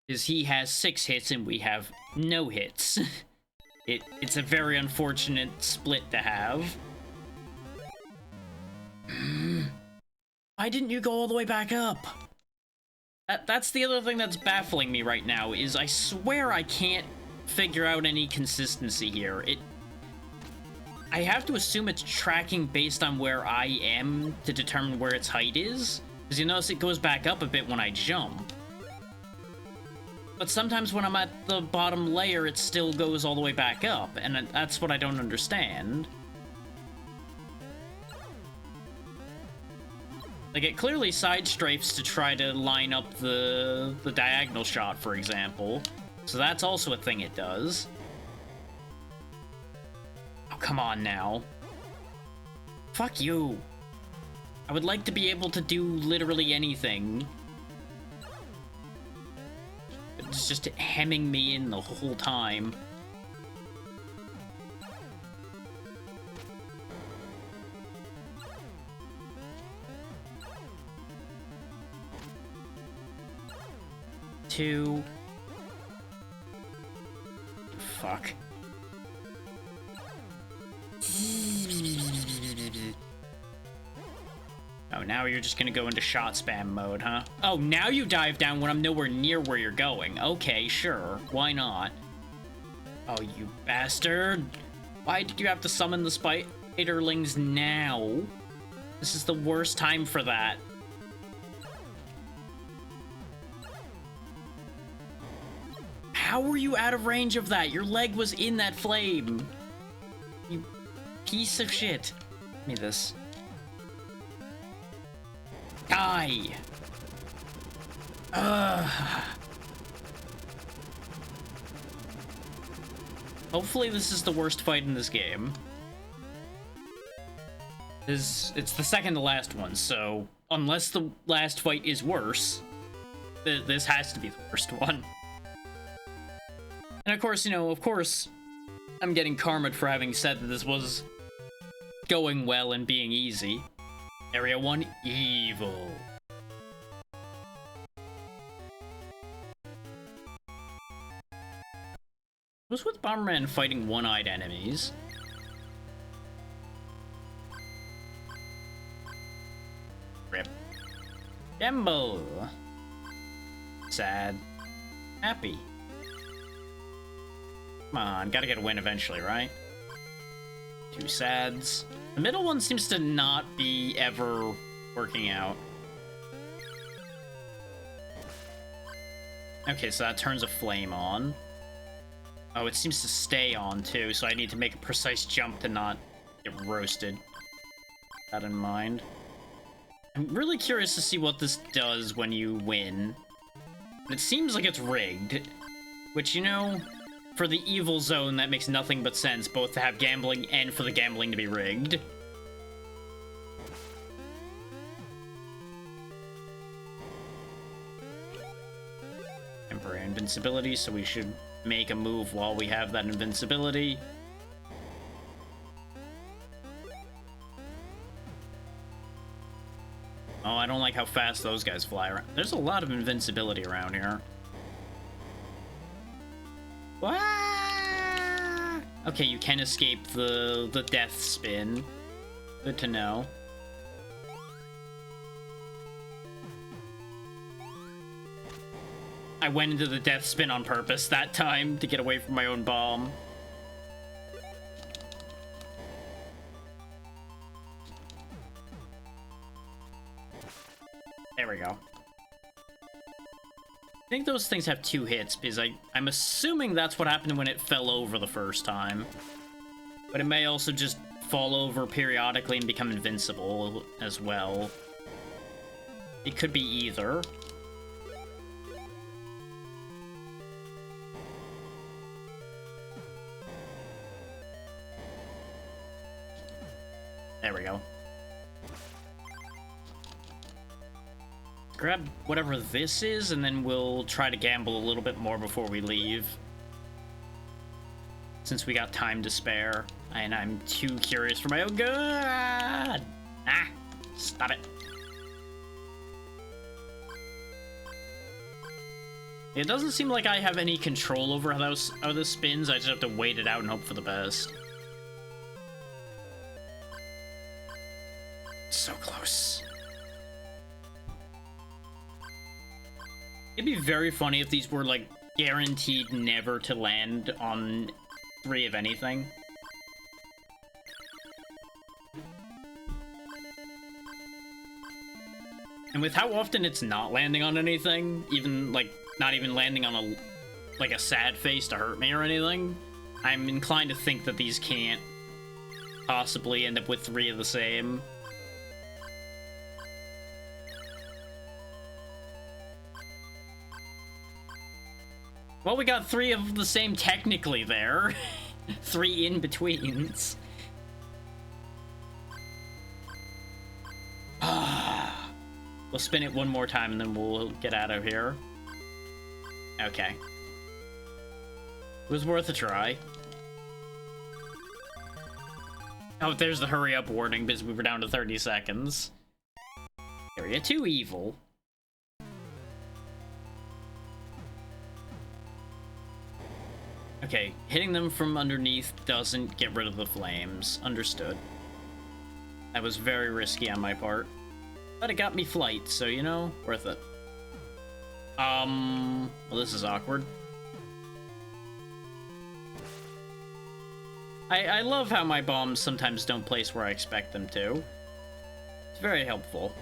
Because he has 6 hits and we have no hits. It's a very unfortunate split to have. Why didn't you go all the way back up? That's the other thing that's baffling me right now, is I swear I can't figure out any consistency here. I have to assume it's tracking based on where I am to determine where its height is. Because you notice it goes back up a bit when I jump. But sometimes when I'm at the bottom layer, it still goes all the way back up. And that's what I don't understand. Like, it clearly side strafes to try to line up the diagonal shot, for example. So that's also a thing it does. come on now. Fuck you. I would like to be able to do literally anything. It's just hemming me in the whole time. Two. Fuck. Oh, now you're just gonna go into shot spam mode, huh? Oh, now you dive down when I'm nowhere near where you're going. Okay, sure. Why not? Oh, you bastard. Why did you have to summon the spiderlings now? This is the worst time for that. How were you out of range of that? Your leg was in that flame. You piece of shit. Give me this. Die! Hopefully this is the worst fight in this game. It's the second to last one, so unless the last fight is worse, this has to be the worst one. And of course, you know, I'm getting karma for having said that this was going well and being easy. Area 1, evil. What's with Bomberman fighting one-eyed enemies? Rip. Gemble. Sad. Happy. Come on, gotta get a win eventually, right? 2 sads. The middle one seems to not be ever working out. Okay, so that turns a flame on. Oh, it seems to stay on too, so I need to make a precise jump to not get roasted. That in mind. I'm really curious to see what this does when you win. It seems like it's rigged, which, you know, for the evil zone, that makes nothing but sense, both to have gambling and for the gambling to be rigged. Temporary invincibility, so we should make a move while we have that invincibility. Oh, I don't like how fast those guys fly around. There's a lot of invincibility around here. What? Okay, you can escape the death spin. Good to know. I went into the death spin on purpose that time to get away from my own bomb. There we go. I think those things have 2 hits, because I'm assuming that's what happened when it fell over the first time. But it may also just fall over periodically and become invincible as well. It could be either. There we go. Grab whatever this is, and then we'll try to gamble a little bit more before we leave. Since we got time to spare, and I'm too curious for my own good. Ah! Stop it. It doesn't seem like I have any control over how this spins. I just have to wait it out and hope for the best. So close. It'd be very funny if these were, like, guaranteed never to land on 3 of anything. And with how often it's not landing on anything, even, like, not even landing on a sad face to hurt me or anything, I'm inclined to think that these can't possibly end up with 3 of the same. Well, we got 3 of the same technically there. 3 in-betweens. We'll spin it one more time and then we'll get out of here. Okay. It was worth a try. Oh, there's the hurry up warning because we were down to 30 seconds. Area 2 evil. Okay, hitting them from underneath doesn't get rid of the flames. Understood. That was very risky on my part. But it got me flight, so, you know, worth it. Well, this is awkward. I love how my bombs sometimes don't place where I expect them to. It's very helpful.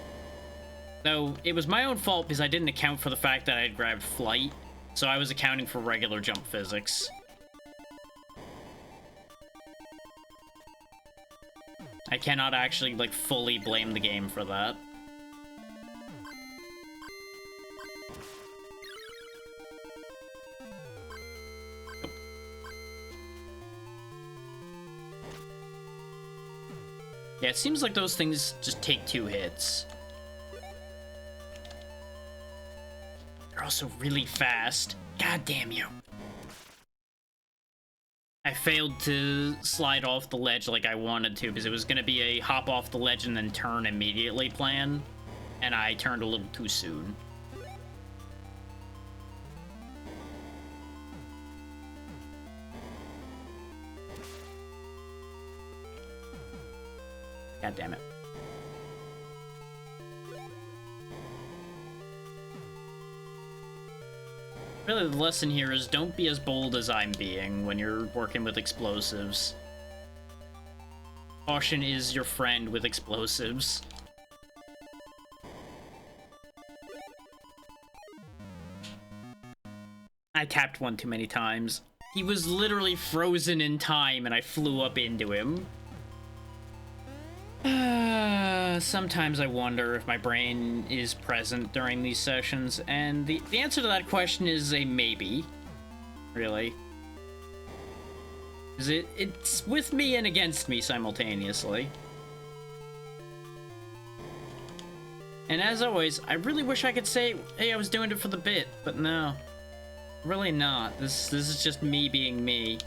Though, it was my own fault because I didn't account for the fact that I had grabbed flight, so I was accounting for regular jump physics. I cannot actually, like, fully blame the game for that. Yeah, it seems like those things just take 2 hits. They're also really fast. God damn you. I failed to slide off the ledge like I wanted to because it was going to be a hop off the ledge and then turn immediately plan. And I turned a little too soon. God damn it. Really, the lesson here is don't be as bold as I'm being when you're working with explosives. Caution is your friend with explosives. I tapped one too many times. He was literally frozen in time and I flew up into him. Sometimes I wonder if my brain is present during these sessions, and the answer to that question is a maybe. Really. Because it's with me and against me simultaneously. And as always, I really wish I could say, hey, I was doing it for the bit, but no. Really not. This is just me being me.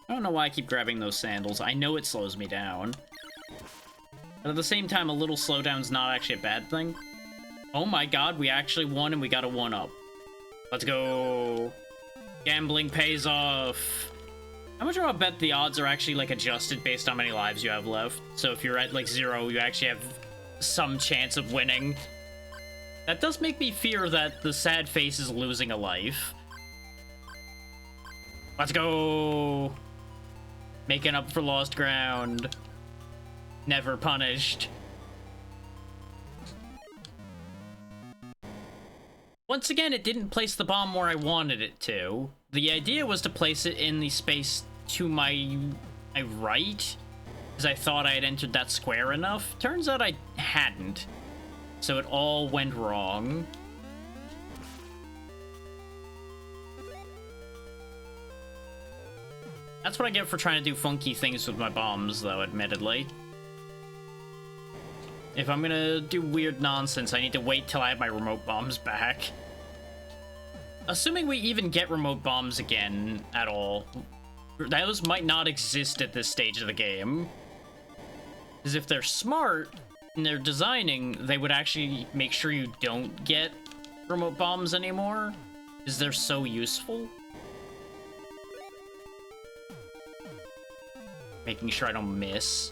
I don't know why I keep grabbing those sandals. I know it slows me down. But at the same time, a little slowdown's not actually a bad thing. Oh my god, we actually won and we got a 1-up. Let's go. Gambling pays off. How much do I bet the odds are actually, like, adjusted based on how many lives you have left? So if you're at, like, 0, you actually have some chance of winning. That does make me fear that the sad face is losing a life. Let's go. Making up for lost ground. Never punished. Once again, it didn't place the bomb where I wanted it to. The idea was to place it in the space to my right, because I thought I had entered that square enough. Turns out I hadn't. So it all went wrong. That's what I get for trying to do funky things with my bombs, though, admittedly. If I'm gonna do weird nonsense, I need to wait till I have my remote bombs back. Assuming we even get remote bombs again at all, those might not exist at this stage of the game. Because if they're smart and they're designing, they would actually make sure you don't get remote bombs anymore, because they're so useful. Making sure I don't miss.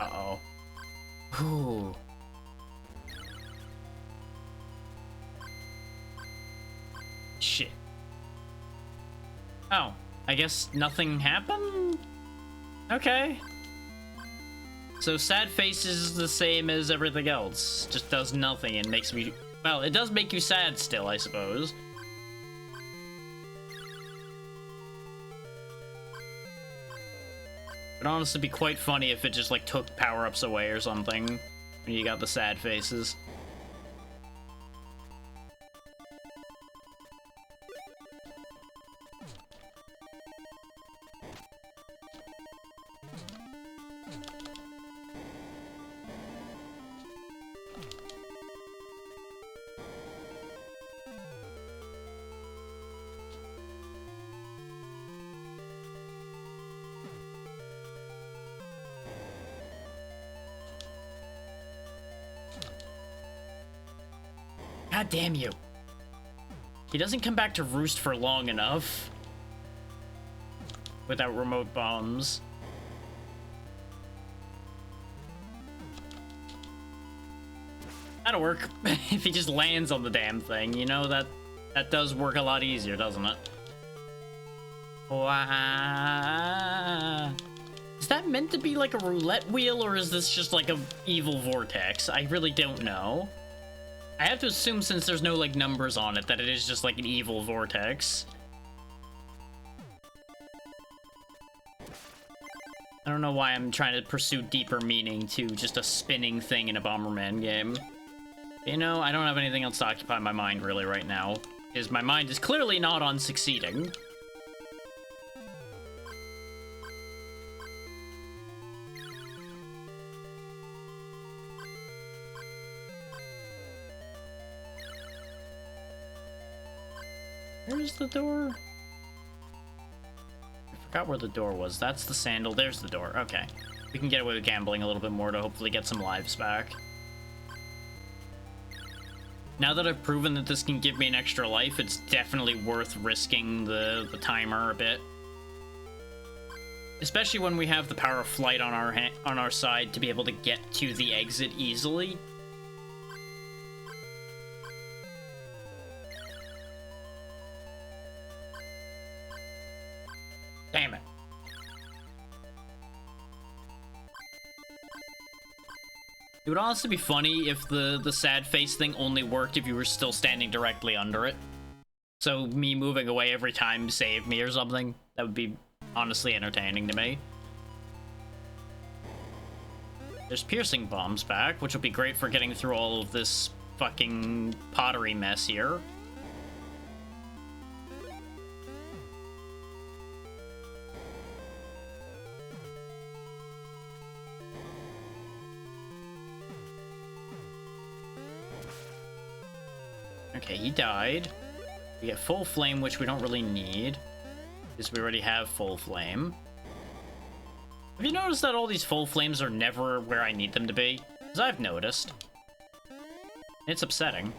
Uh-oh. Ooh. Shit. Oh, I guess nothing happened? Okay. So sad face is the same as everything else. Just does nothing and makes me... Well, it does make you sad still, I suppose. It'd honestly be quite funny if it just, like, took power-ups away or something. When you got the sad faces. God damn you. He doesn't come back to roost for long enough. Without remote bombs. That'll work. If he just lands on the damn thing, you know, that does work a lot easier, doesn't it? Wow. Is that meant to be like a roulette wheel, or is this just like a evil vortex? I really don't know. I have to assume, since there's no, like, numbers on it, that it is just, like, an evil vortex. I don't know why I'm trying to pursue deeper meaning to just a spinning thing in a Bomberman game. You know, I don't have anything else to occupy my mind, really, right now. Because my mind is clearly not on succeeding. Where's the door? I forgot where the door was. That's the sandal. There's the door. Okay. We can get away with gambling a little bit more to hopefully get some lives back. Now that I've proven that this can give me an extra life, it's definitely worth risking the timer a bit. Especially when we have the power of flight on our side to be able to get to the exit easily. Damn it. It would honestly be funny if the sad face thing only worked if you were still standing directly under it. So me moving away every time saved me or something. That would be honestly entertaining to me. There's piercing bombs back, which will be great for getting through all of this fucking pottery mess here. Okay, he died. We get full flame, which we don't really need, because we already have full flame. Have you noticed that all these full flames are never where I need them to be? Because I've noticed. It's upsetting.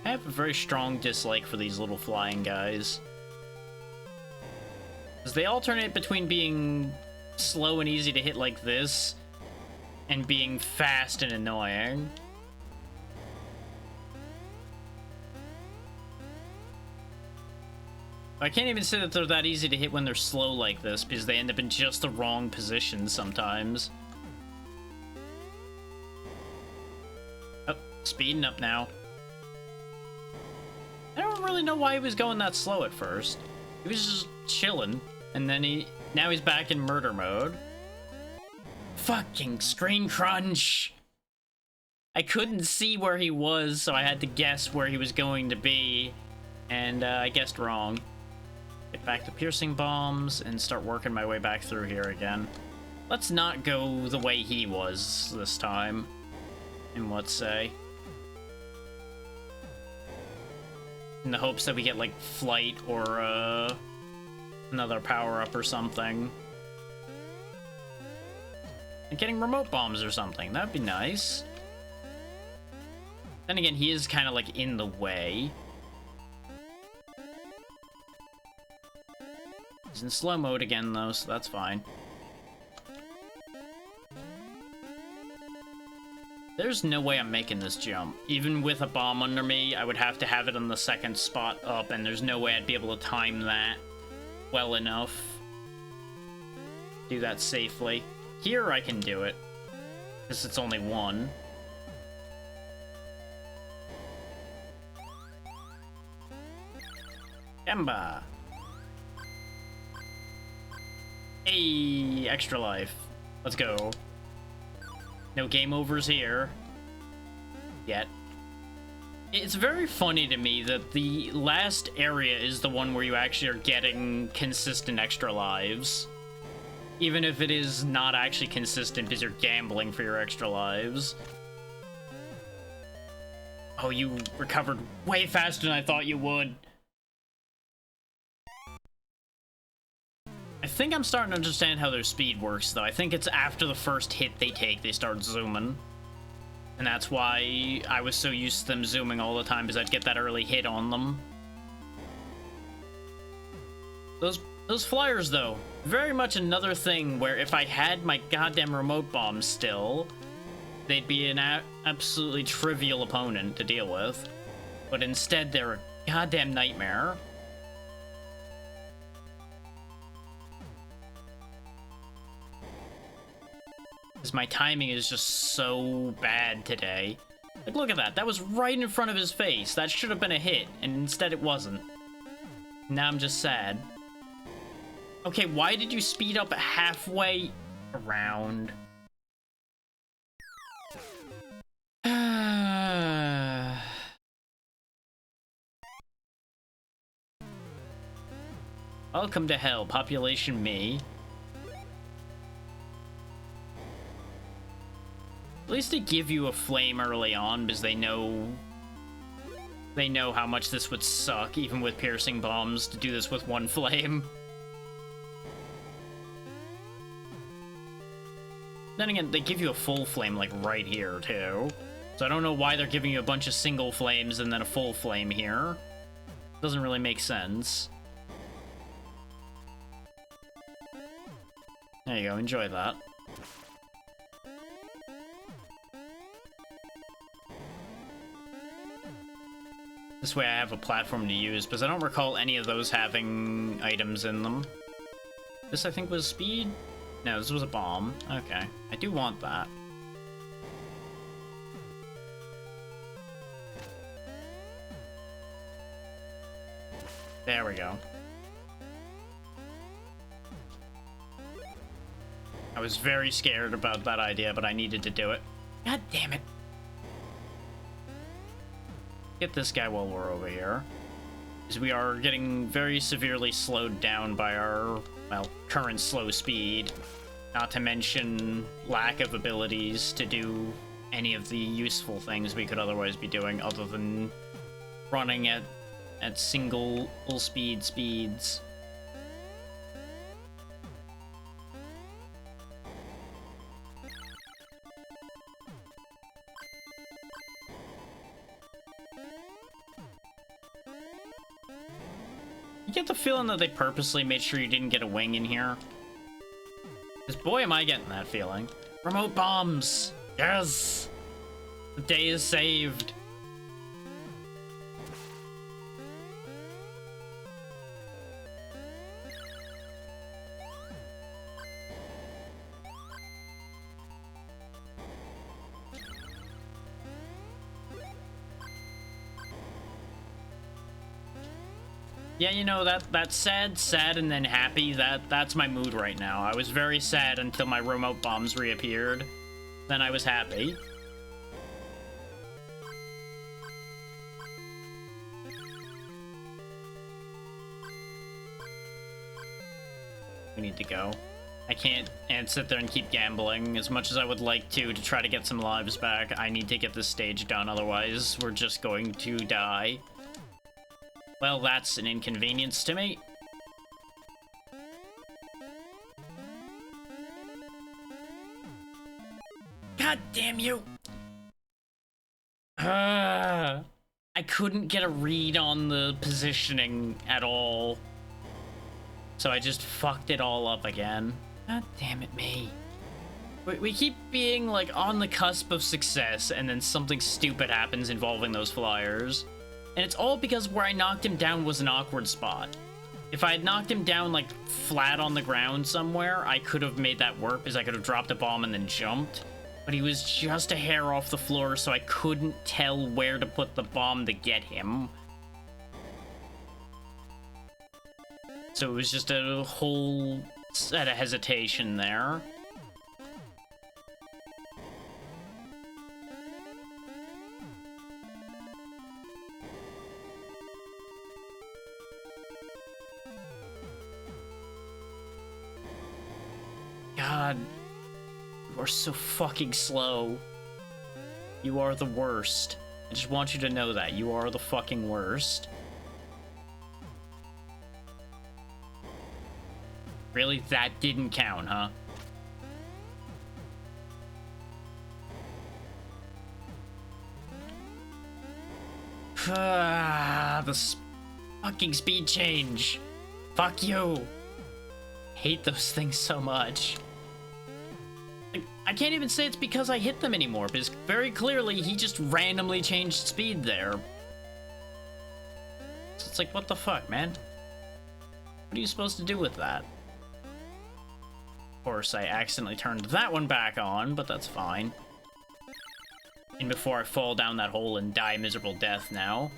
I have a very strong dislike for these little flying guys. Because they alternate between being slow and easy to hit like this, and being fast and annoying. I can't even say that they're that easy to hit when they're slow like this, because they end up in just the wrong position sometimes. Oh, speeding up now. I don't really know why he was going that slow at first. He was just chilling, and then now he's back in murder mode. Fucking screen crunch! I couldn't see where he was, so I had to guess where he was going to be, and I guessed wrong. Get back to piercing bombs and start working my way back through here again. Let's not go the way he was this time, and let's say. In the hopes that we get, like, flight or, another power-up or something. And getting remote bombs or something. That'd be nice. Then again, he is kind of, like, in the way. He's in slow mode again, though, so that's fine. There's no way I'm making this jump. Even with a bomb under me, I would have to have it on the second spot up, and there's no way I'd be able to time that well enough. Do that safely. Here I can do it. Because it's only one. Emba. Hey, extra life. Let's go. No game overs here. Yet. It's very funny to me that the last area is the one where you actually are getting consistent extra lives. Even if it is not actually consistent because you're gambling for your extra lives. Oh, you recovered way faster than I thought you would. I think I'm starting to understand how their speed works, though. I think it's after the first hit they take, they start zooming. And that's why I was so used to them zooming all the time, because I'd get that early hit on them. Those flyers, though, very much another thing where if I had my goddamn remote bombs still, they'd be an absolutely trivial opponent to deal with. But instead, they're a goddamn nightmare. Because my timing is just so bad today. Like, look at that. That was right in front of his face. That should have been a hit, and instead it wasn't. Now I'm just sad. Okay, why did you speed up halfway around? Welcome to hell, population me. At least they give you a flame early on because they know how much this would suck, even with piercing bombs, to do this with one flame. Then again, they give you a full flame, like, right here, too. So I don't know why they're giving you a bunch of single flames and then a full flame here. Doesn't really make sense. There you go, enjoy that. This way I have a platform to use, because I don't recall any of those having items in them. This, I think, was speed? No, this was a bomb. Okay. I do want that. There we go. I was very scared about that idea, but I needed to do it. God damn it. Get this guy while we're over here. Because we are getting very severely slowed down by our, well, current slow speed. Not to mention lack of abilities to do any of the useful things we could otherwise be doing other than running at single speeds. You get the feeling that they purposely made sure you didn't get a wing in here. Because boy, am I getting that feeling. Remote bombs! Yes! The day is saved. Yeah, you know, that's sad, and then happy. That's my mood right now. I was very sad until my remote bombs reappeared. Then I was happy. We need to go. I can't sit there and keep gambling. As much as I would like to try to get some lives back, I need to get this stage done, otherwise we're just going to die. Well, that's an inconvenience to me. God damn you! I couldn't get a read on the positioning at all. So I just fucked it all up again. God damn it, me. We keep being, like, on the cusp of success, and then something stupid happens involving those flyers. And it's all because where I knocked him down was an awkward spot. If I had knocked him down, like, flat on the ground somewhere, I could have made that work, because I could have dropped a bomb and then jumped. But he was just a hair off the floor, so I couldn't tell where to put the bomb to get him. So it was just a whole set of hesitation there. God, you are so fucking slow. You are the worst. I just want you to know that. You are the fucking worst. Really? That didn't count, huh? The fucking speed change. Fuck you. Hate those things so much. Like, I can't even say it's because I hit them anymore, because very clearly he just randomly changed speed there. So it's like, what the fuck, man? What are you supposed to do with that? Of course, I accidentally turned that one back on, but that's fine. And before I fall down that hole and die a miserable death now.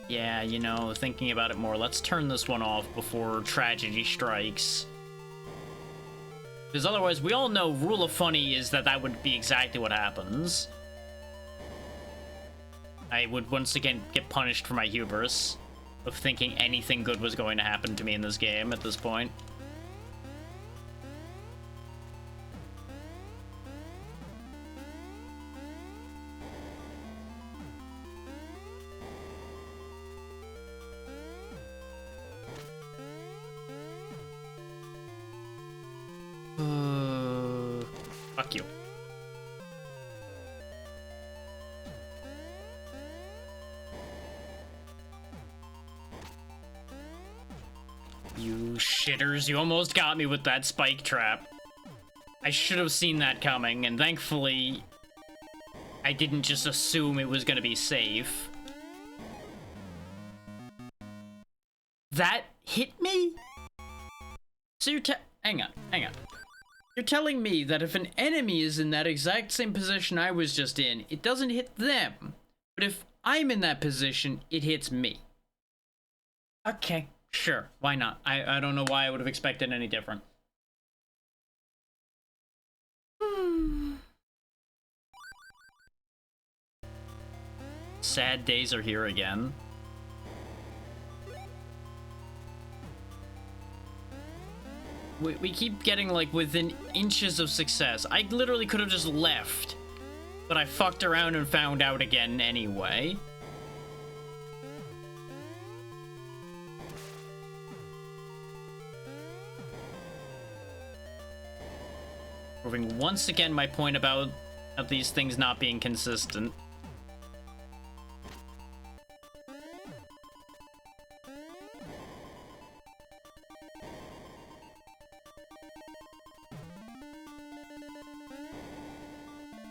Yeah, you know, thinking about it more, let's turn this one off before tragedy strikes. Because otherwise, we all know rule of funny is that that would be exactly what happens. I would once again get punished for my hubris of thinking anything good was going to happen to me in this game at this point. Fuck you. You shitters, you almost got me with that spike trap. I should have seen that coming, and thankfully, I didn't just assume it was gonna be safe. That hit me? So you're hang on. You're telling me that if an enemy is in that exact same position I was just in, it doesn't hit them. But if I'm in that position, it hits me. Okay, sure, why not? I don't know why I would have expected any different. Sad days are here again. We keep getting, like, within inches of success. I literally could have just left, but I fucked around and found out again anyway. Proving once again my point about these things not being consistent.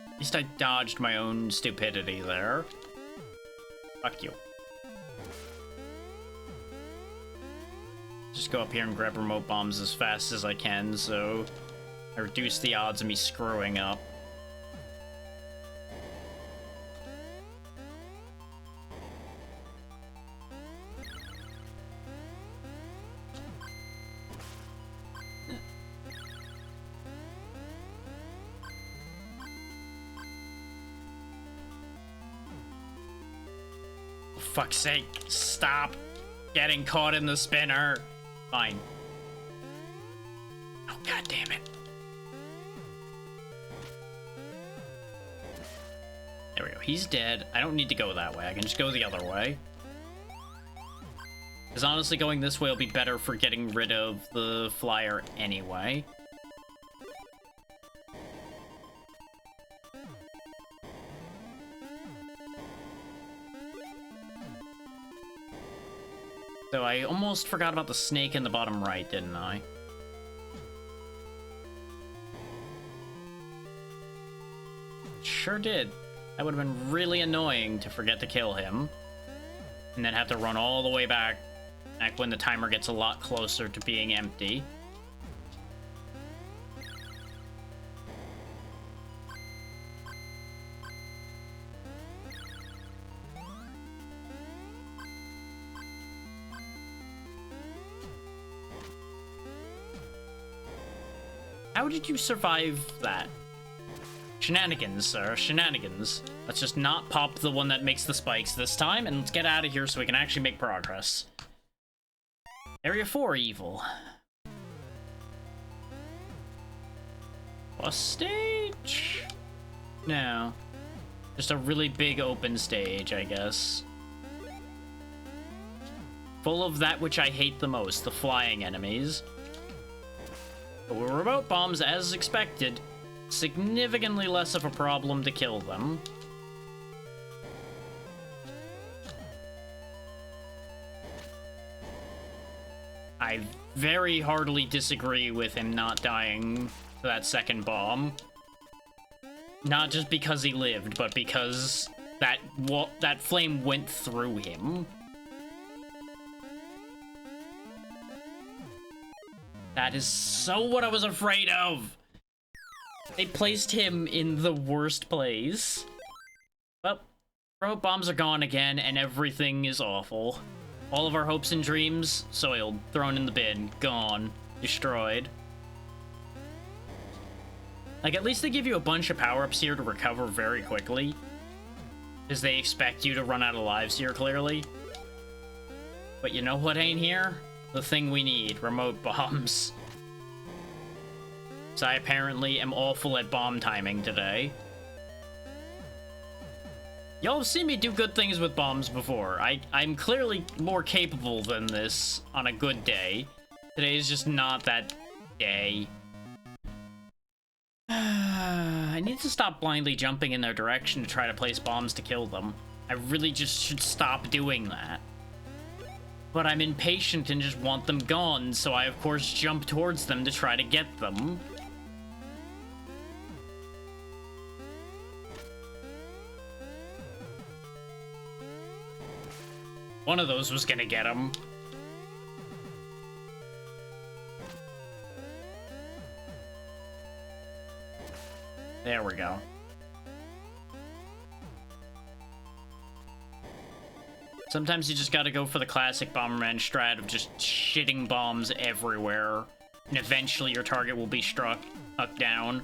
At least I dodged my own stupidity there. Fuck you. Just go up here and grab remote bombs as fast as I can, so I reduce the odds of me screwing up. For fuck's sake, stop getting caught in the spinner. Fine. Oh, god damn it. There we go. He's dead. I don't need to go that way. I can just go the other way. Because honestly, going this way will be better for getting rid of the flyer anyway. So I almost forgot about the snake in the bottom right, didn't I? Sure did. That would have been really annoying to forget to kill him. And then have to run all the way back Back when the timer gets a lot closer to being empty. How did you survive that? Shenanigans, sir. Shenanigans. Let's just not pop the one that makes the spikes this time, and let's get out of here so we can actually make progress. Area 4 evil. Boss stage? No. Just a really big open stage, I guess. Full of that which I hate the most, the flying enemies. But with remote bombs, as expected, significantly less of a problem to kill them. I very heartily disagree with him not dying to that second bomb. Not just because he lived, but because that flame went through him. That is so what I was afraid of! They placed him in the worst place. Well, remote bombs are gone again, and everything is awful. All of our hopes and dreams, soiled, thrown in the bin, gone, destroyed. Like, at least they give you a bunch of power-ups here to recover very quickly. Because they expect you to run out of lives here, clearly. But you know what ain't here? The thing we need, remote bombs. So I apparently am awful at bomb timing today. Y'all have seen me do good things with bombs before. I'm clearly more capable than this on a good day. Today is just not that day. I need to stop blindly jumping in their direction to try to place bombs to kill them. I really just should stop doing that. But I'm impatient and just want them gone, so I of course jump towards them to try to get them. One of those was gonna get him. There we go. Sometimes you just gotta go for the classic Bomberman strat of just shitting bombs everywhere, and eventually your target will be struck down.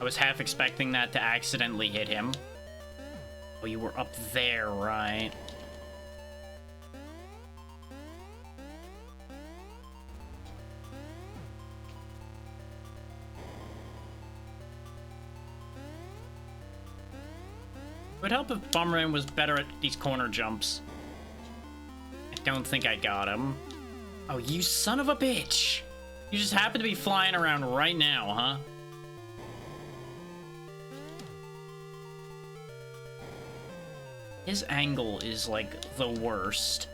I was half expecting that to accidentally hit him. Oh, you were up there, right? It would help if Bomberman was better at these corner jumps. I don't think I got him. Oh, you son of a bitch! You just happen to be flying around right now, huh? His angle is, like, the worst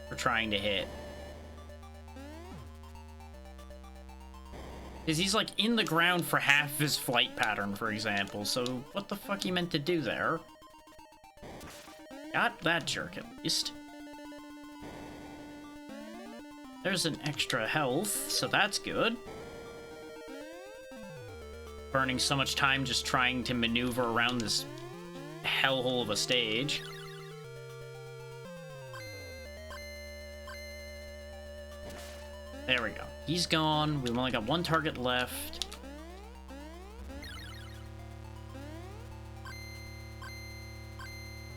for trying to hit. Because he's, like, in the ground for half his flight pattern, for example, so what the fuck he meant to do there? Got that jerk, at least. There's an extra health, so that's good. Burning so much time just trying to maneuver around this hellhole of a stage. There we go. He's gone. We've only got one target left.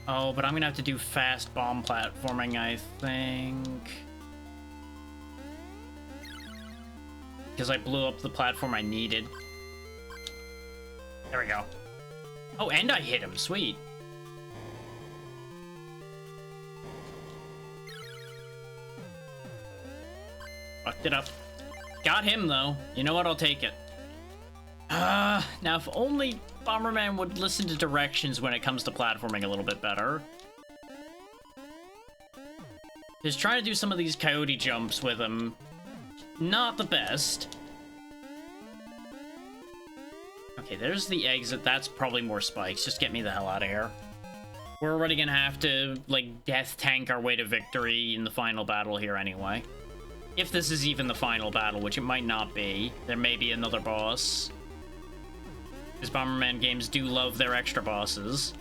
Oh, but I'm gonna have to do fast bomb platforming, I think. Because I blew up the platform I needed. There we go. Oh, and I hit him. Sweet. Fucked it up. Got him, though. You know what? I'll take it. Now if only Bomberman would listen to directions when it comes to platforming a little bit better. Just trying to do some of these coyote jumps with him. Not the best. Okay, there's the exit. That's probably more spikes. Just get me the hell out of here. We're already gonna have to, like, death tank our way to victory in the final battle here anyway. If this is even the final battle, which it might not be. There may be another boss. Because Bomberman games do love their extra bosses.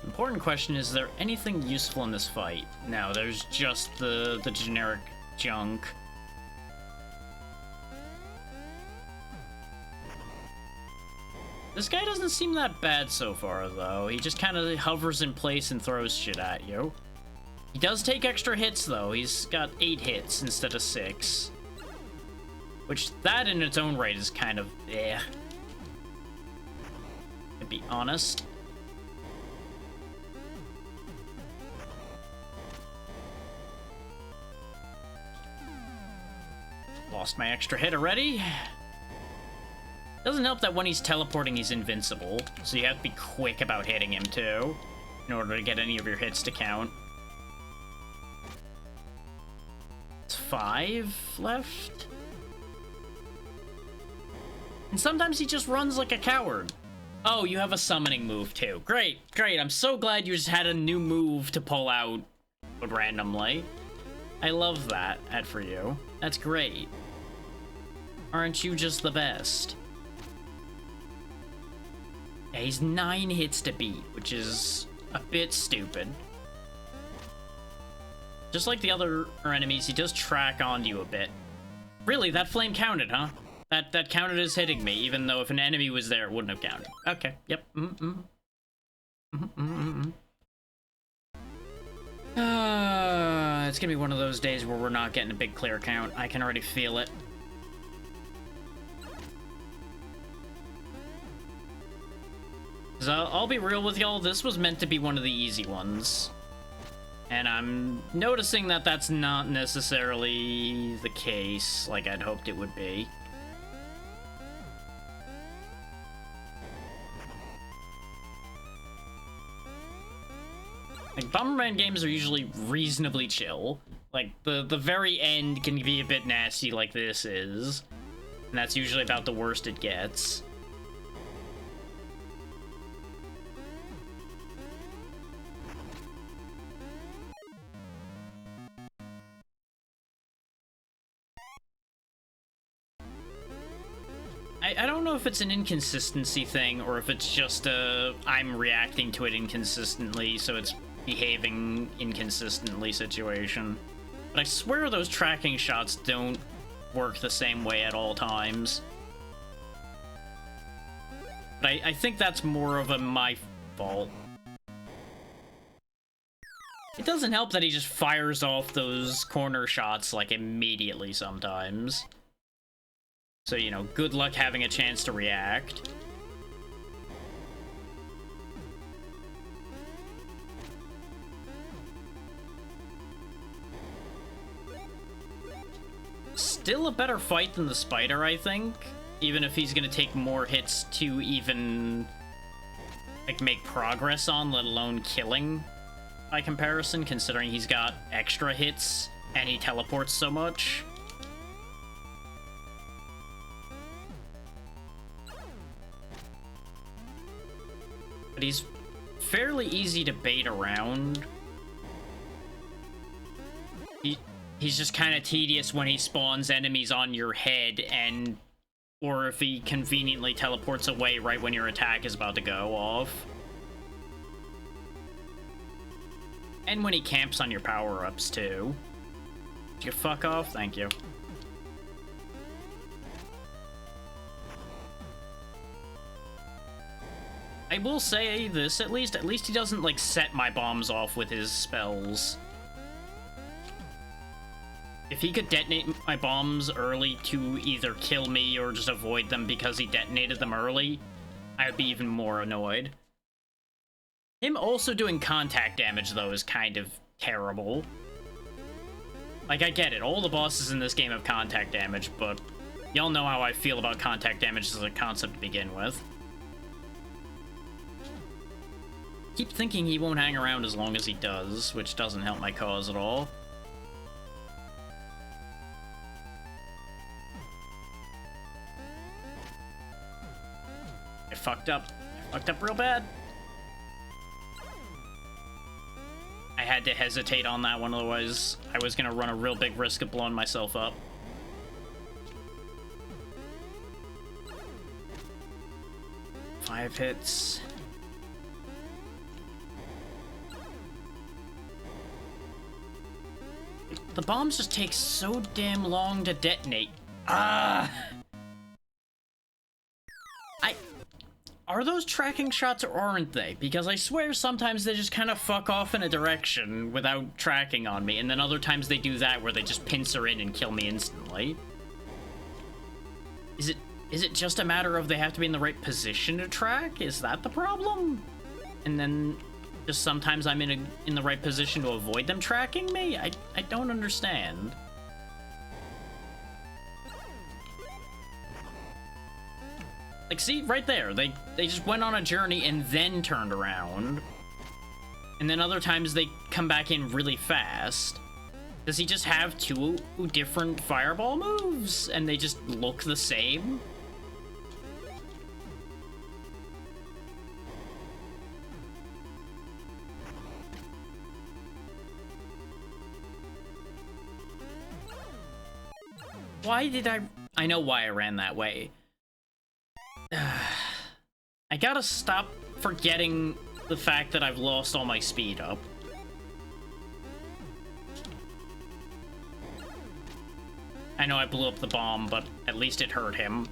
Important question, is there anything useful in this fight? No, there's just the generic junk. This guy doesn't seem that bad so far, though. He just kind of hovers in place and throws shit at you. He does take extra hits, though. He's got 8 hits instead of 6. Which, that in its own right is kind of eh. To be honest. Lost my extra hit already. Doesn't help that when he's teleporting, he's invincible. So you have to be quick about hitting him, too, in order to get any of your hits to count. It's 5 left? And sometimes he just runs like a coward. Oh, you have a summoning move, too. Great, great. I'm so glad you just had a new move to pull out randomly. I love that for you. That's great. Aren't you just the best? Yeah, he's 9 hits to beat, which is a bit stupid. Just like the other enemies, he does track onto you a bit. Really, that flame counted, huh? That counted as hitting me, even though if an enemy was there, it wouldn't have counted. Okay, yep. It's gonna be one of those days where we're not getting a big clear count. I can already feel it. I'll be real with y'all, this was meant to be one of the easy ones. And I'm noticing that that's not necessarily the case, like I'd hoped it would be. Like, Bomberman games are usually reasonably chill. Like, the very end can be a bit nasty like this is. And that's usually about the worst it gets. I don't know if it's an inconsistency thing or if it's just I'm reacting to it inconsistently, so it's behaving inconsistently situation. But I swear those tracking shots don't work the same way at all times. But I think that's more of my fault. It doesn't help that he just fires off those corner shots, like, immediately sometimes. So, you know, good luck having a chance to react. Still a better fight than the spider, I think. Even if he's gonna take more hits to even, like, make progress on, let alone killing, by comparison, considering he's got extra hits and he teleports so much. But he's fairly easy to bait around. He's just kind of tedious when he spawns enemies on your head, and or if he conveniently teleports away right when your attack is about to go off. And when he camps on your power-ups, too. Did you fuck off? Thank you. I will say this, at least he doesn't, like, set my bombs off with his spells. If he could detonate my bombs early to either kill me or just avoid them because he detonated them early, I would be even more annoyed. Him also doing contact damage, though, is kind of terrible. Like, I get it, all the bosses in this game have contact damage, but y'all know how I feel about contact damage as a concept to begin with. Keep thinking he won't hang around as long as he does, which doesn't help my cause at all. fucked up. I fucked up real bad. I had to hesitate on that one, otherwise I was gonna run a real big risk of blowing myself up. Five hits. The bombs just take so damn long to detonate. Are those tracking shots or aren't they? Because I swear sometimes they just kind of fuck off in a direction without tracking on me, and then other times they do that where they just pincer in and kill me instantly. Is it just a matter of they have to be in the right position to track? Is that the problem? And then just sometimes I'm in the right position to avoid them tracking me? I don't understand. Like, see, right there, they just went on a journey and then turned around. And then other times they come back in really fast. Does he just have two different fireball moves and they just look the same? Why did I know why I ran that way. I gotta stop forgetting the fact that I've lost all my speed up. I know I blew up the bomb, but at least it hurt him.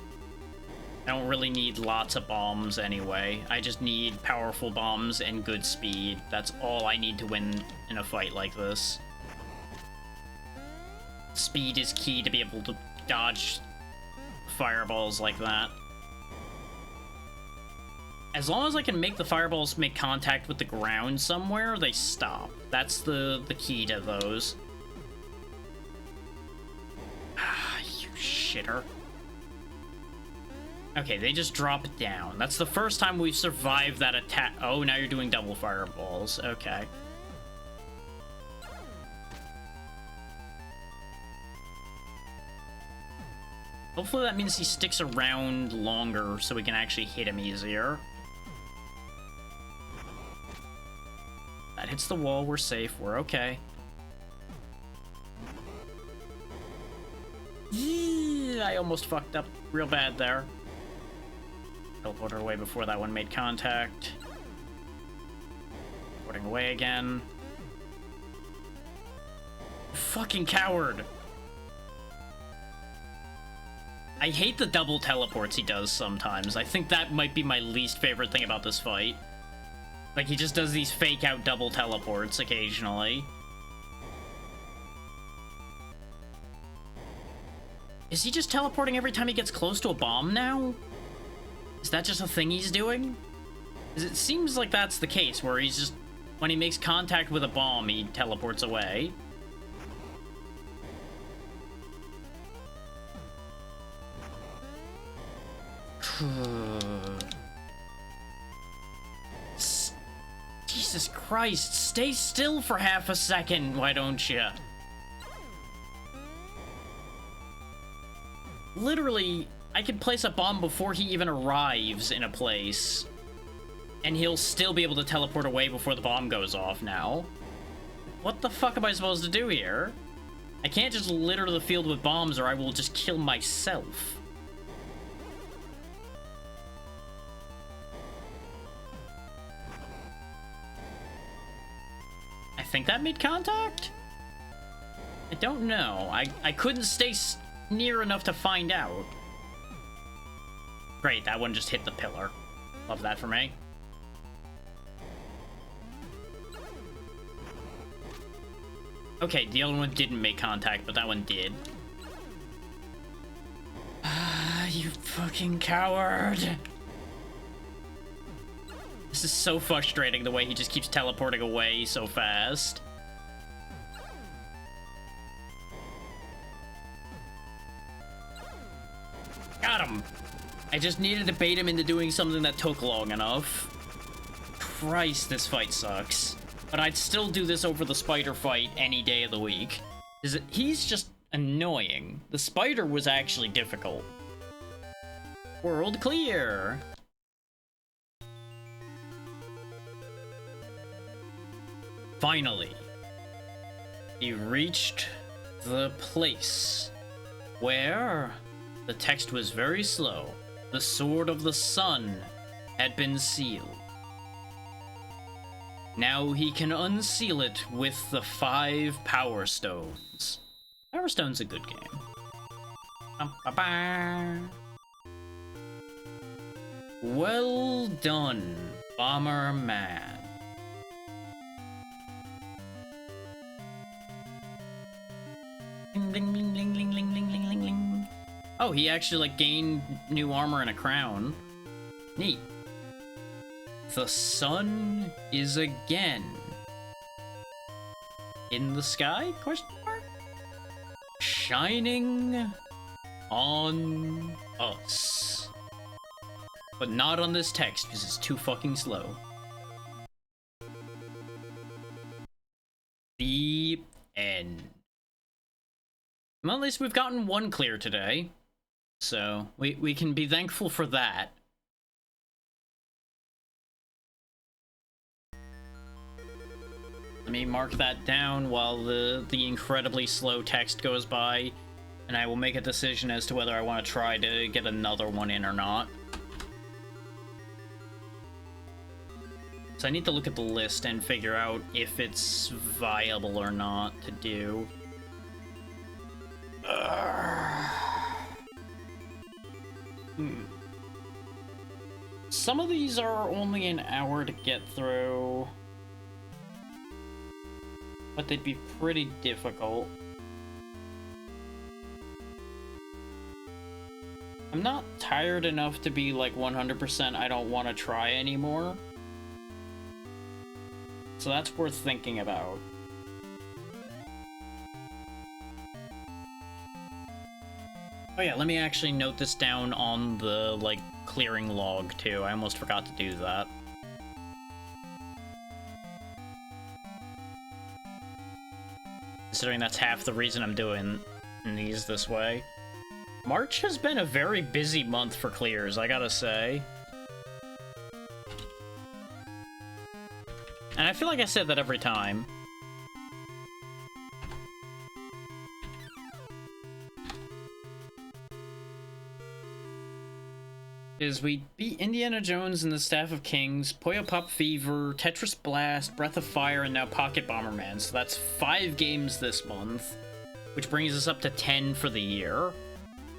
I don't really need lots of bombs anyway. I just need powerful bombs and good speed. That's all I need to win in a fight like this. Speed is key to be able to dodge fireballs like that. As long as I can make the fireballs make contact with the ground somewhere, they stop. That's the key to those. You shitter. Okay, they just drop down. That's the first time we've survived that attack. Oh, now you're doing double fireballs. Okay. Hopefully that means he sticks around longer so we can actually hit him easier. That hits the wall, we're safe, we're okay. Yeah, I almost fucked up real bad there. Teleport away before that one made contact. Teleporting away again. Fucking coward! I hate the double teleports he does sometimes. I think that might be my least favorite thing about this fight. Like, he just does these fake-out double teleports occasionally. Is he just teleporting every time he gets close to a bomb now? Is that just a thing he's doing? Because it seems like that's the case, where he's just... when he makes contact with a bomb, he teleports away. Jesus Christ, stay still for half a second, why don't you? Literally, I could place a bomb before he even arrives in a place, and he'll still be able to teleport away before the bomb goes off now. What the fuck am I supposed to do here? I can't just litter the field with bombs or I will just kill myself. I think that made contact? I don't know. I couldn't stay near enough to find out. Great, that one just hit the pillar. Love that for me. Okay, the other one didn't make contact, but that one did. Ah, you fucking coward! This is so frustrating, the way he just keeps teleporting away so fast. Got him! I just needed to bait him into doing something that took long enough. Christ, this fight sucks. But I'd still do this over the spider fight any day of the week. He's just annoying. The spider was actually difficult. World clear! Finally, he reached the place where the text was very slow. The Sword of the Sun had been sealed. Now he can unseal it with the 5 Power Stones. Power Stone's a good game. Well done, Bomberman. Bling, bling, bling, bling, bling, bling, bling, bling, bling. Oh, he actually, like, gained new armor and a crown. Neat. The sun is again in the sky? Question mark? Shining on us. But not on this text, because it's too fucking slow. The end. Well, at least we've gotten one clear today. So, we can be thankful for that. Let me mark that down while the incredibly slow text goes by, and I will make a decision as to whether I want to try to get another one in or not. So I need to look at the list and figure out if it's viable or not to do. Some of these are only an hour to get through, but they'd be pretty difficult. I'm not tired enough to be like 100% I don't want to try anymore. So that's worth thinking about. Oh yeah, let me actually note this down on the, like, clearing log, too. I almost forgot to do that. Considering that's half the reason I'm doing these this way. March has been a very busy month for clears, I gotta say. And I feel like I said that every time. We beat Indiana Jones and the Staff of Kings, Puyo Pop Fever, Tetris Blast, Breath of Fire, and now Pocket Bomberman. So that's 5 games this month, which brings us up to 10 for the year.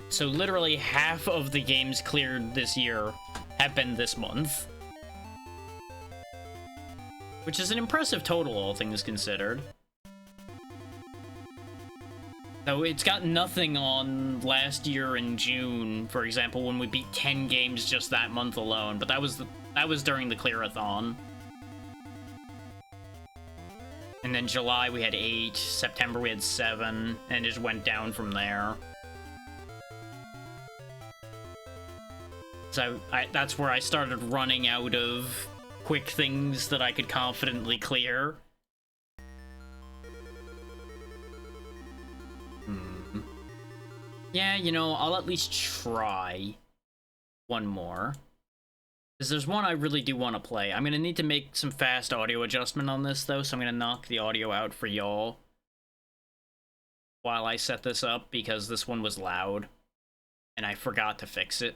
So literally half of the games cleared this year have been this month. Which is an impressive total, all things considered. So it's got nothing on last year in June, for example, when we beat 10 games just that month alone, but that was during the clearathon. And then July we had 8, September we had 7, and it just went down from there. So that's where I started running out of quick things that I could confidently clear. Yeah, you know, I'll at least try one more. Because there's one I really do want to play. I'm going to need to make some fast audio adjustment on this, though, so I'm going to knock the audio out for y'all while I set this up, because this one was loud, and I forgot to fix it.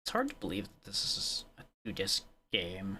It's hard to believe that this is a 2-disc game.